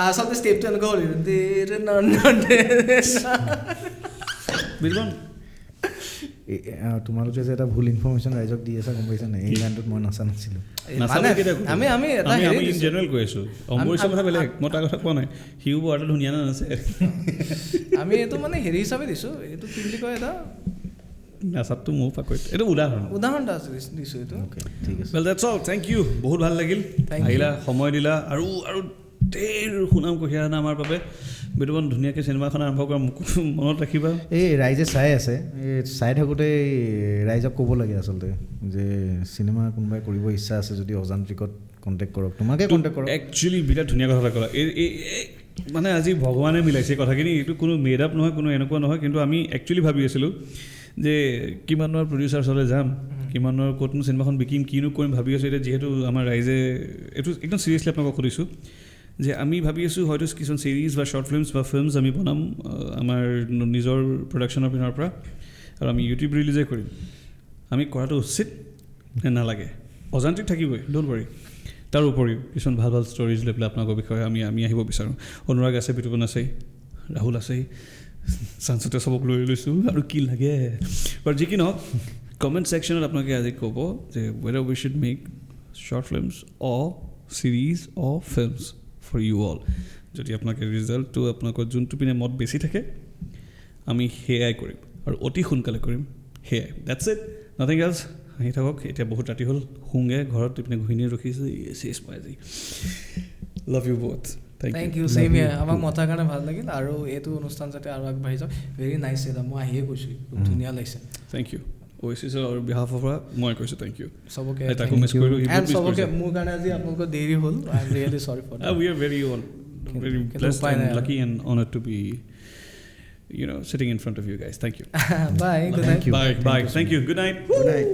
আচলতে ষ্টেপটো এনেকুৱা হ'ল দেৰে না না দেৰে বুজিব তোমালোকে যে এটা ভুল ইনফৰ্মেশ্যন ৰাইজক দি আছা গম পাইছা নাই এই গানটোত মই নাচা নাছিলোঁ আমি ইন জেনেৰেল কৈ আছোঁ অম্বৰীশৰ কথা বেলেগ মই তাৰ কথা কোৱা নাই সিও বৰ এটা ধুনীয়া নাচে আমি এইটো মানে হেৰি হিচাপে দিছোঁ এইটো কি বুলি কয় এটা নাচাতটো মোৰ পাকৈত এইটো উদাহৰণ এটা দিছোঁ এইটো ঠিক আছে well that's all thank you বহুত ভাল লাগিল আহিলা সময় দিলা আৰু ঢেৰ সুনাম কঢ়িয়াই আমাৰ বাবে বিতুপন ধুনীয়াকৈ চিনেমাখন আৰম্ভ কৰা মোক মনত ৰাখিবা এই ৰাইজে চাই আছে এই চাই থাকোঁতে ৰাইজক ক'ব লাগে আচলতে যে চিনেমা কোনোবাই কৰিব ইচ্ছা আছে যদি অজান্ত্ৰিকত কণ্টেক্ট কৰক তোমাকে কণ্টেক্ট কৰক একচুৱেলি বিৰাট ধুনীয়া কথা এটা ক'লা এই মানে আজি ভগৱানে মিলাইছে কথাখিনি এইটো কোনো মেড আপ নহয় কোনো এনেকুৱা নহয় কিন্তু আমি একচুৱেলি ভাবি আছিলোঁ যে কিমানৰ প্ৰডিউচাৰ ওচৰলৈ যাম কিমানৰ ক'তনো চিনেমাখন বিকিম কিনো কৰিম ভাবি আছোঁ এতিয়া যিহেতু আমাৰ ৰাইজে এইটো একদম চিৰিয়াছলি আপোনালোকক সুধিছোঁ যে আমি ভাবি আছোঁ হয়তো কিছুমান ছিৰিজ বা শ্বৰ্ট ফিল্মছ বা ফিল্মছ আমি বনাম আমাৰ নিজৰ প্ৰডাকশ্যনৰ পিনৰ পৰা আৰু আমি ইউটিউব ৰিলিজে কৰিম আমি কৰাটো উচিত নে নালাগে অজান্ত্ৰিক থাকিবই ড'ণ্ট ৱৰি তাৰ উপৰিও কিছুমান ভাল ভাল ষ্টৰিজ লৈ পেলাই আপোনালোকৰ বিষয়ে আমি আহিব বিচাৰোঁ অনুৰাগ আছে বিতুপন আছেই ৰাহুল আছেই চাঞ্চতে চবক লৈ লৈছোঁ আৰু কি লাগে বাট যি কি নহওক কমেণ্ট ছেকশ্যনত আপোনালোকে আজি ক'ব যে whether we should make short films or series or films for you all যদি আপোনালোকে ৰিজাল্টটো আপোনালোকৰ যোনটো পিনে মত বেছি থাকে আমি সেয়াই কৰিম আৰু অতি সোনকালে কৰিম সেয়াই ডেটছ ইট নাথিং এলছ আহি থাকক এতিয়া বহুত ৰাতি হ'ল শুংগে ঘৰত ইপিনে ঘূৰিনি ৰখিছোঁ চেছ পাই আজি love you both thank you same here আমাক মতাৰ কাৰণে ভাল লাগিল আৰু এইটো অনুষ্ঠান যাতে আৰু আগবাঢ়ি যাওক ভেৰি নাইচ এটা মই আহিয়ে কৈছোঁ খুব ধুনীয়া লাগিছে থেংক ইউ অ'এচিছৰ আৰু বিহাফৰ পৰা মই কৈছোঁ থেংক ইউ চবকে তাকো মিছ কৰিলোঁ এণ্ড চবকে মোৰ কাৰণে আজি আপোনালোকৰ দেৰি হ'ল I am really sorry for that we are very blessed and lucky and honored to be sitting in front of you guys. Thank you. Bye. Good night. Bye. Thank you. Good night. Good night.